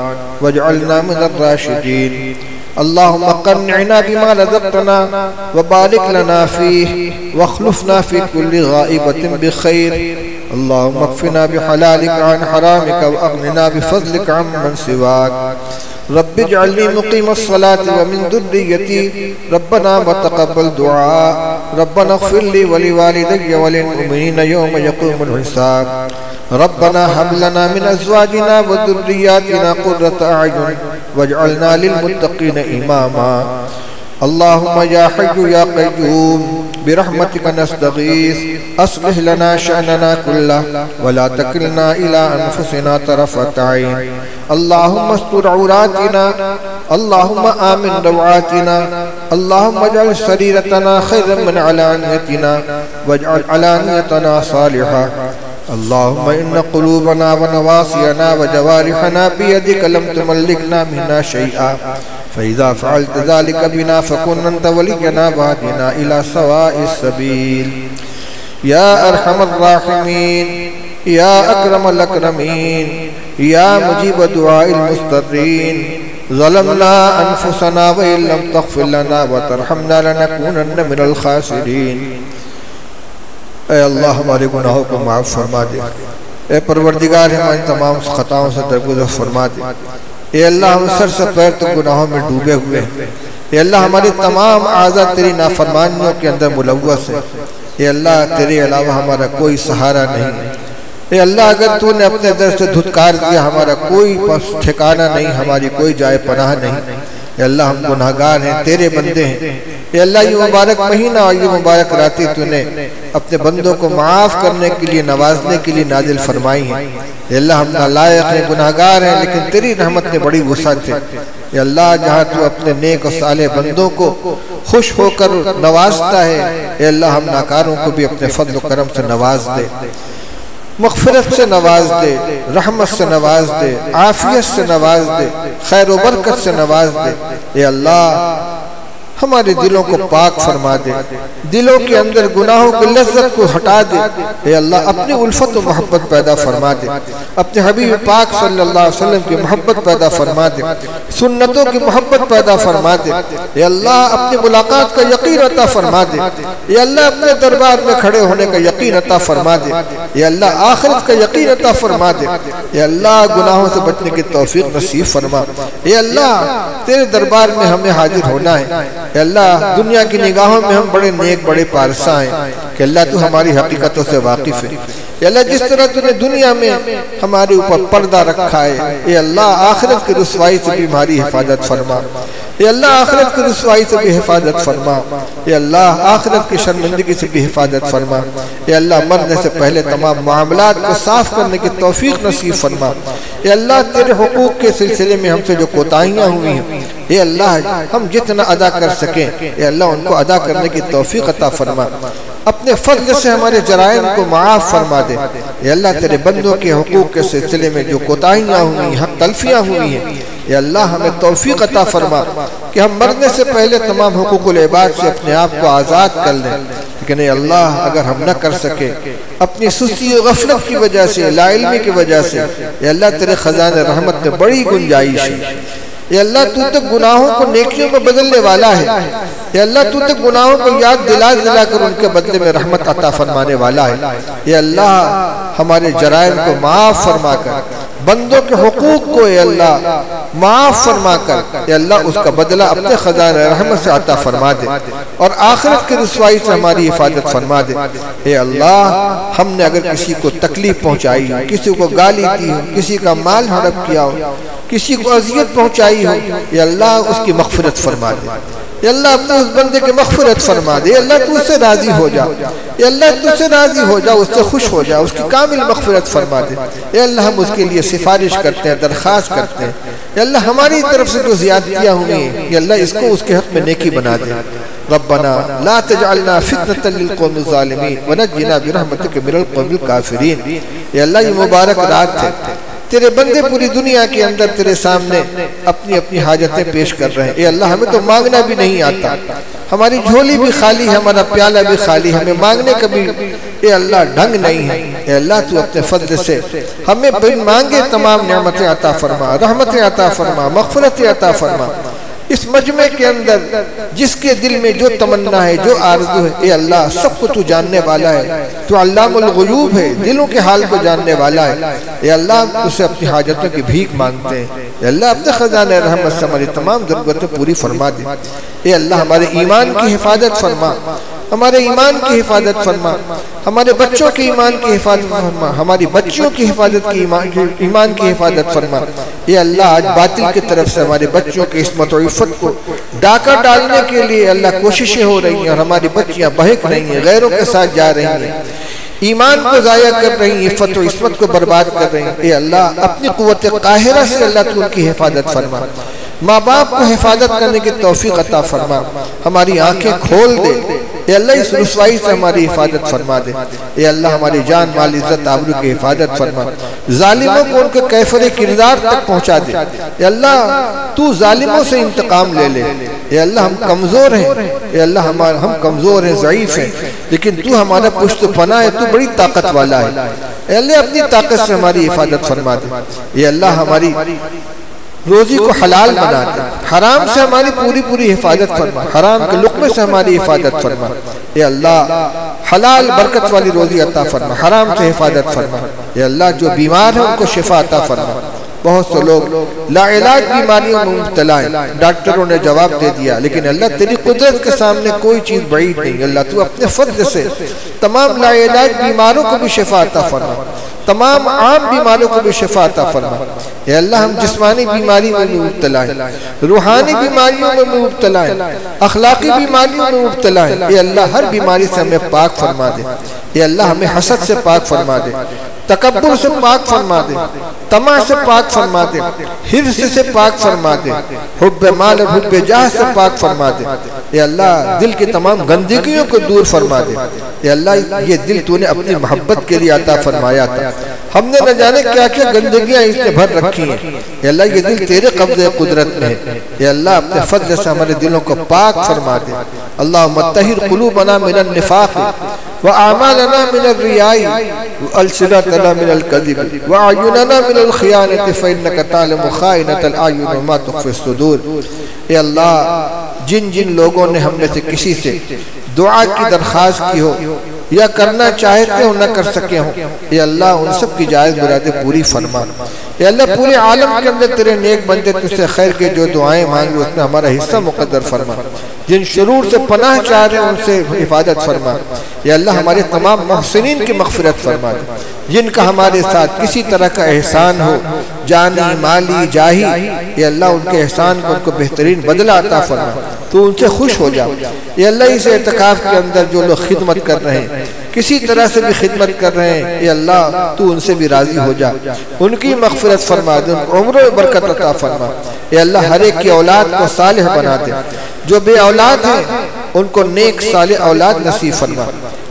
واجعلنا من الراشدين. اللهم قنعنا بما رزقتنا وبارك لنا فيه واخلفنا في كل غائبة بخير. اللهم اكفنا بحلالك عن حرامك وأغننا بفضلك عن من سواك. رب اجعلني مقيم الصلاة ومن ذريتي ربنا وتقبل دعاء. ربنا اغفر لي ولوالدي وللمؤمنين يوم يقوم الحساب. ربنا هب لنا من أزواجنا وذرياتنا قرة أعين واجعلنا للمتقين إماما. اللهم يا حي يا قيوم برحمتك نستغيث أصلح لنا شأننا كله ولا تكلنا إلى أنفسنا طرفة عين. اللهم استر عوراتنا. اللهم آمن روعاتنا. اللهم اجعل سريرتنا خيرا من علانيتنا واجعل علانيتنا صالحة. اللهم إن قلوبنا ونواصينا وجوارحنا بيدك لم تملكنا منا شيئا فإذا فعلت ذلك بنا فكن أنت ولينا واهدنا إلى سواء السبيل. يا أرحم الراحمين يا أكرم الأكرمين يا مجيب دعاء المضطرين. ظلمنا أنفسنا وإن لم تغفر لنا وترحمنا لنكونن من الخاسرين. اے اللہ ہمارے گناہوں کو معاف فرما دے. اے پروردگار ہماری تمام خطاؤں سے درگزر فرما دے. اے اللہ ہم سر سے پیر تک گناہوں میں ڈوبے ہوئے ہیں. اے اللہ ہماری تمام اعضاء تیری نافرمانیوں کے اندر ملوث ہیں. اے اللہ تیرے علاوہ ہمارا کوئی سہارا نہیں ہے. اے اللہ اگر تو نے اپنے در سے دھتکار دیا ہمارا کوئی ٹھکانہ نہیں, ہماری کوئی جائے پناہ نہیں. اے اللہ ہم گناہگار ہیں, تیرے بندے ہیں. اے اللہ یہ مبارک مہینہ اور یہ مبارک راتیں تو نے اپنے بندوں کو معاف کرنے کے لیے نوازنے کے لیے نازل فرمائی ہیں. اے اللہ ہم نالائق ہیں, گناہگار ہیں, لیکن تیری رحمت نے بڑی وسعت ہے. اے اللہ جہاں تو اپنے نیک و صالح بندوں کو خوش ہو کر نوازتا ہے, اے اللہ ہم ناکاروں کو بھی اپنے فضل و کرم سے نواز دے, مغفرت سے نواز دے, رحمت سے نواز دے, عافیت سے نواز دے, خیر و برکت سے نواز دے. اے اللہ ہمارے دلوں کو پاک فرما دے, دلوں کے اندر گناہوں کی لذت کو ہٹا دے. اے اللہ اپنی الفت و محبت پیدا فرما دے, اپنے حبیب پاک صلی اللہ علیہ وسلم کی محبت پیدا فرما دے, سنتوں کی محبت پیدا فرما دے. اے اللہ اپنی ملاقات کا یقین عطا فرما دے. اے اللہ اپنے دربار میں کھڑے ہونے کا یقین عطا فرما دے. اے اللہ آخرت کا یقین عطا فرما دے. اے اللہ گناہوں سے بچنے کی توفیق نصیب فرما. اے اللہ تیرے دربار میں ہمیں حاضر ہونا ہے. کہ اللہ دنیا کی نگاہوں میں ہم بڑے نیک بڑے پارسا ہیں کہ اللہ تو ہماری حقیقتوں سے واقف ہے. اے اللہ جس طرح تو نے دنیا میں ہمارے اوپر پردہ رکھا ہے, اے اللہ آخرت کی رسوائی سے بھی ہماری حفاظت فرما. اے اللہ آخرت کی رسوائی سے بھی حفاظت فرما، اے اللہ آخرت کی شرمندگی سے بھی حفاظت فرما، اے اللہ مرنے سے پہلے تمام معاملات کو صاف کرنے کی توفیق نصیب فرما، اے اللہ تیرے حقوق کے سلسلے میں ہم سے جو کوتاہیاں ہوئی ہیں اے اللہ ہم جتنا ادا کر سکیں اے اللہ ان کو ادا کرنے کی توفیق عطا فرما، اپنے فضل سے ہمارے جرائم کو معاف فرما دے، اے اللہ تیرے بندوں کے حقوق کے سلسلے میں جو کوتاہیاں ہوئی ہیں، حق تلفیاں ہوئی ہیں اے اللہ ہمیں توفیق عطا فرما کہ ہم مرنے سے پہلے تمام حقوق العباد سے اپنے آپ کو آزاد کر لیں، لیکن اے اللہ اگر ہم نہ کر سکے اپنی سستی و غفلت کی وجہ سے، لا علمی کی وجہ سے اے اللہ تیرے خزانہ رحمت میں بڑی گنجائش ہے، اے اللہ تو تک گناہوں کو نیکیوں میں بدلنے والا ہے، اے اللہ تو تک گناہوں کو یاد دلا دلا کر ان کے بدلے میں رحمت عطا فرمانے والا ہے، اے اللہ ہمارے جرائم کو معاف فرما کر، بندوں کے حقوق کو اے اللہ معاف فرما کر اے اللہ اس کا بدلہ اپنے خزانہ رحمت سے عطا فرما دے اور آخرت کی رسوائی سے ہماری حفاظت فرما دے۔ اے اللہ ہم نے اگر کسی کو تکلیف پہنچائی ہو، کسی کو گالی دی ہو، کسی کا مال ہڑپ کیا ہو، کسی کو اذیت پہنچائی ہو اے اللہ اس کی مغفرت فرما دے، اے اللہ اپنے اس بندے کی مغفرت فرما دے، اے اللہ تو اس سے راضی ہو جا، اے اللہ تو اس سے راضی ہو جا، اس سے خوش ہو جا، اس کی کامل مغفرت فرما دے، اے اللہ ہم اس کے لیے سفارش کرتے ہیں، درخواست کرتے ہیں، اے اللہ ہماری طرف سے جو زیادتیاں ہوئی ہیں اے اللہ اس کو اس کے حق میں نیکی بنا دے۔ ربنا لا تجعلنا فتنة للقوم الظالمین ونجنا برحمتک من القوم الکافرین۔ اے اللہ یہ مبارک رات ہے، تیرے بندے پوری دنیا کے اندر تیرے سامنے اپنی اپنی حاجتیں پیش کر رہے ہیں، اے اللہ ہمیں تو مانگنا بھی نہیں آتا، ہماری جھولی بھی خالی ہے، ہمارا پیالہ بھی خالی، ہمیں مانگنے کا بھی اے اللہ ڈھنگ نہیں ہے، اے اللہ تو اپنے فضل سے ہمیں بن مانگے تمام نعمتیں عطا فرما، رحمتیں عطا فرما، مغفرتیں عطا فرما۔ اس مجمع کے اندر جس کے دل میں جو تمنا ہے، جو آرزو ہے اے اللہ سب کو تو جاننے والا ہے، تو علام الغیوب ہے، دلوں کے حال کو جاننے والا ہے، اے اللہ اسے اپنی حاجتوں کی بھیک مانگتے ہیں، اے اللہ اپنے خزانہ رحمت سے ہماری تمام ضرورتیں پوری فرما دے، اے اللہ ہمارے ایمان کی حفاظت فرما، ہمارے ایمان کی حفاظت فرما، ہمارے بچوں کے ایمان کی حفاظت فرما، ہماری بچیوں کی حفاظت کی ایمان کی حفاظت فرما، اے اللہ آج باطل کی طرف سے ہمارے بچوں کی عصمت و عفت کو ڈاکہ ڈالنے کے لیے اللہ کوششیں ہو رہی ہیں اور ہماری بچیاں بہک رہی ہیں، غیروں کے ساتھ جا رہی ہیں، ایمان کو ضائع کر رہی ہیں، عفت و عصمت کو برباد کر رہی ہیں، اے اللہ اپنی قوت قاہرہ سے اللہ تو ان کی حفاظت فرما، ماں باپ کو حفاظت کرنے کی توفیق عطا فرما، ہماری آنکھیں کھول دے، اے اللہ اس رسوائی سے ہماری حفاظت فرما دے، اے اللہ ہماری جان مال عزت آبرو کی حفاظت فرما، ظالموں کو ان کے کیفر کردار تک پہنچا دے، اے اللہ تو ظالموں سے انتقام لے لے، اے اللہ ہم کمزور ہیں، اے اللہ ہم کمزور ہیں، ضعیف ہیں، لیکن تو ہمارا پشت پناہ ہے، تو بڑی طاقت والا ہے، اے اللہ اپنی طاقت سے ہماری حفاظت فرما دے، اے اللہ ہماری روزی کو حلال بنا دے، حرام سے ہماری پوری حفاظت فرما، حرام کے لقمے سے ہماری حفاظت فرما، اے اللہ حلال برکت والی روزی عطا فرما، حرام سے حفاظت فرما، اے اللہ جو بیمار ہیں ان کو شفا عطا فرما، بہت سے لوگ لا علاج بیماریوں میں مبتلا ہیں، ڈاکٹروں نے جواب دے دیا، لیکن اللہ تیری قدرت کے سامنے کوئی چیز بعید نہیں، اللہ تو اپنے فضل سے تمام لا علاج بیماروں کو بھی شفا عطا فرما، تمام عام بیماروں کو بھی شفا عطا فرما، اے اللہ ہم جسمانی بیماری میں مبتلا ہیں، روحانی بیماریوں میں مبتلا ہیں، اخلاقی بیماریوں میں مبتلا ہیں، اے اللہ ہر بیماری سے ہمیں پاک فرما دے، اے اللہ ہمیں حسد سے پاک فرما دے، تکبر سے پاک فرما دے، طمع سے پاک فرما دے، حرص سے پاک فرما دے، حب مال اور حب جاہ سے پاک فرما دے، اے اللہ دل کی تمام گندگیوں کو دور فرما دے، اے اللہ یہ دل تو نے اپنی محبت کے لیے عطا فرمایا تھا، ہم نے نہ جانے کیا کیا گندگیاں اس نے بھر رکھی ہیں، اے اللہ یہ دل تیرے قبضے قدرت میں ہے، اے اللہ اپنے فضل سے ہمارے دلوں کو پاک فرما دے، اللہم طہر قلوبنا من النفاق وأعمالنا من الرياء وألسنتنا من الكذب وأعيننا من الخيانة فإنك تعلم خائنة الأعين وما تخفي الصدور۔ اے اللہ جن لوگوں نے ہم میں سے کسی سے دعا کی درخواست کی ہو یا کرنا چاہتے ہوں نہ کر سکے ہوں، اے اللہ ان سب کی جائز مرادیں پوری فرما۔ اے اللہ پورے عالم کے اندر تیرے نیک بندے تجھ سے خیر کے جو دعائیں مانگ رہے اس میں ہمارا حصہ مقدر فرما، جن شرور سے پناہ چاہ رہے ہیں ان سے حفاظت فرما۔ اے اللہ ہمارے تمام محسنین کی مغفرت فرما دے، جن کا ہمارے ساتھ کسی طرح کا احسان ہو، جانی مالی جاہی، اے اللہ ان کے احسان کو ان کو بہترین بدلہ عطا فرما، تو ان سے خوش ہو جا۔ اے اللہ اس اعتکاف کے اندر جو لوگ خدمت کر رہے ہیں، کسی طرح سے بھی خدمت کر رہے ہیں، اے اللہ تو ان سے بھی راضی ہو جا، ان کی مغفرت فرما دے، ان کو عمر و برکت عطا فرما۔ اے اللہ ہر ایک کی اولاد کو صالح بنا دے، جو بے اولاد ہیں ان کو نیک صالح اولاد نصیب فرما،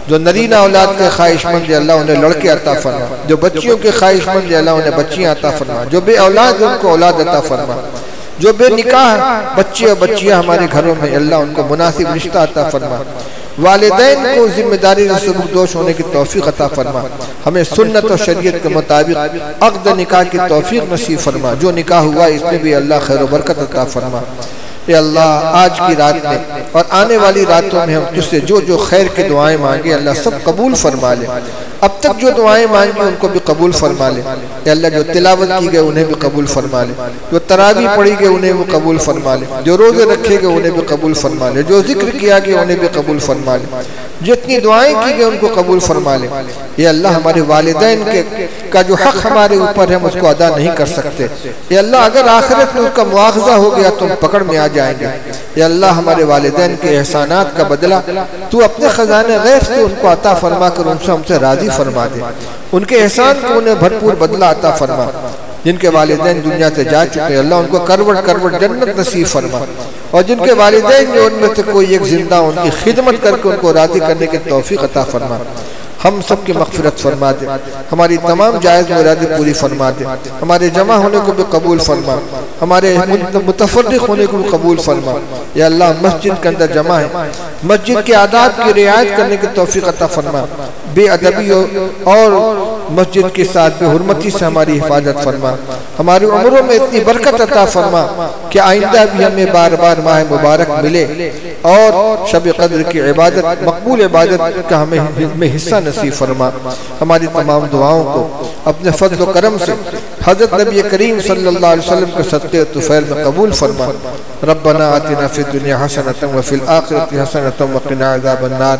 جو نرینہ اولاد کے خواہش مند اللہ انہیں لڑکے عطا فرما، جو بچیوں کے خواہش مند اللہ انہیں بچیاں عطا فرما، جو بے اولاد ان کو اولاد عطا فرما، جو بے نکاح بچے اور بچیاں ہمارے گھروں میں اللہ ان کو مناسب رشتہ عطا فرما، والدین کو ذمہ داری سے سبکدوش ہونے کی توفیق عطا فرما، ہمیں سنت و شریعت کے مطابق عقد نکاح کی توفیق نصیب فرما، جو نکاح ہوا اس میں بھی اللہ خیر و برکت عطا فرما۔ اے اللہ آج کی رات میں اور آنے والی راتوں میں ہم تجھ سے جو جو خیر کی دعائیں مانگے اللہ سب قبول فرما لے، اب تک جو دعائیں مانگی ان کو بھی قبول فرما لے۔ اے اللہ جو تلاوت کی گئے انہیں بھی قبول فرما لے، جو تراویح پڑھی گئے انہیں بھی قبول فرما لے، جو روزے رکھے گئے انہیں بھی قبول فرما لے، جو ذکر کیا گیا انہیں بھی قبول فرما لے، جتنی دعائیں کی گئے ان کو قبول فرما لے۔ اے اللہ ہمارے والدین کا جو حق ہمارے اوپر ہے ہم اس کو ادا نہیں کر سکتے، اے اللہ اگر آخرت میں اس کا مواخذہ ہو گیا تو ہم پکڑ میں آ جائیں گے۔ اے اللہ ہمارے والدین کے احسانات کا بدلہ تو اپنے خزانے غیب سے ان کو عطا فرما کر ان سے ہم سے راضی فرما دے، ان کے احسان کو انہیں بھرپور بدلہ عطا فرما۔ جن کے والدین دنیا سے جا چکے اللہ ان کو کروڑ کروڑ جنت نصیب فرما، اور جن کے والدین جو ان میں سے کوئی ایک زندہ ان کی خدمت کر کے ان کو راضی کرنے کی توفیق عطا فرما۔ ہم سب کی مغفرت فرما دے، ہماری تمام جائز مرادیں پوری فرما دے، ہمارے جمع ہونے کو بھی قبول فرما، ہمارے متفرق ہونے کو بھی قبول فرما۔ یا اللہ مسجد کے اندر جمع ہے، مسجد کے آداب کی رعایت کرنے کی توفیق عطا فرما، بے ادبی اور مسجد کے ساتھ بے حرمتی سے ہماری حفاظت فرما، ہماری عمروں میں اتنی برکت عطا فرما کہ آئندہ بھی ہمیں بار بار ماہ مبارک ملے اور شب قدر کی عبادت مقبول عبادت کا ہمیں حصہ نصیب فرما۔ ہماری تمام دعاؤں کو اپنے فضل و کرم سے حضرت نبی کریم صلی اللہ علیہ وسلم کے صدقے طفیل میں قبول فرما۔ ربنا آتنا فی الدنیا حسنۃ وفی الآخرۃ حسنۃ وقنا عذاب النار۔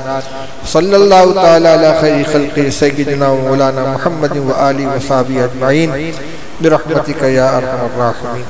صلی اللہ تعالی علی خیر خلقہ سیدنا مولانا محمد وآلہ وصحبہ اجمعین برحمتک یا ارحم الراحمین۔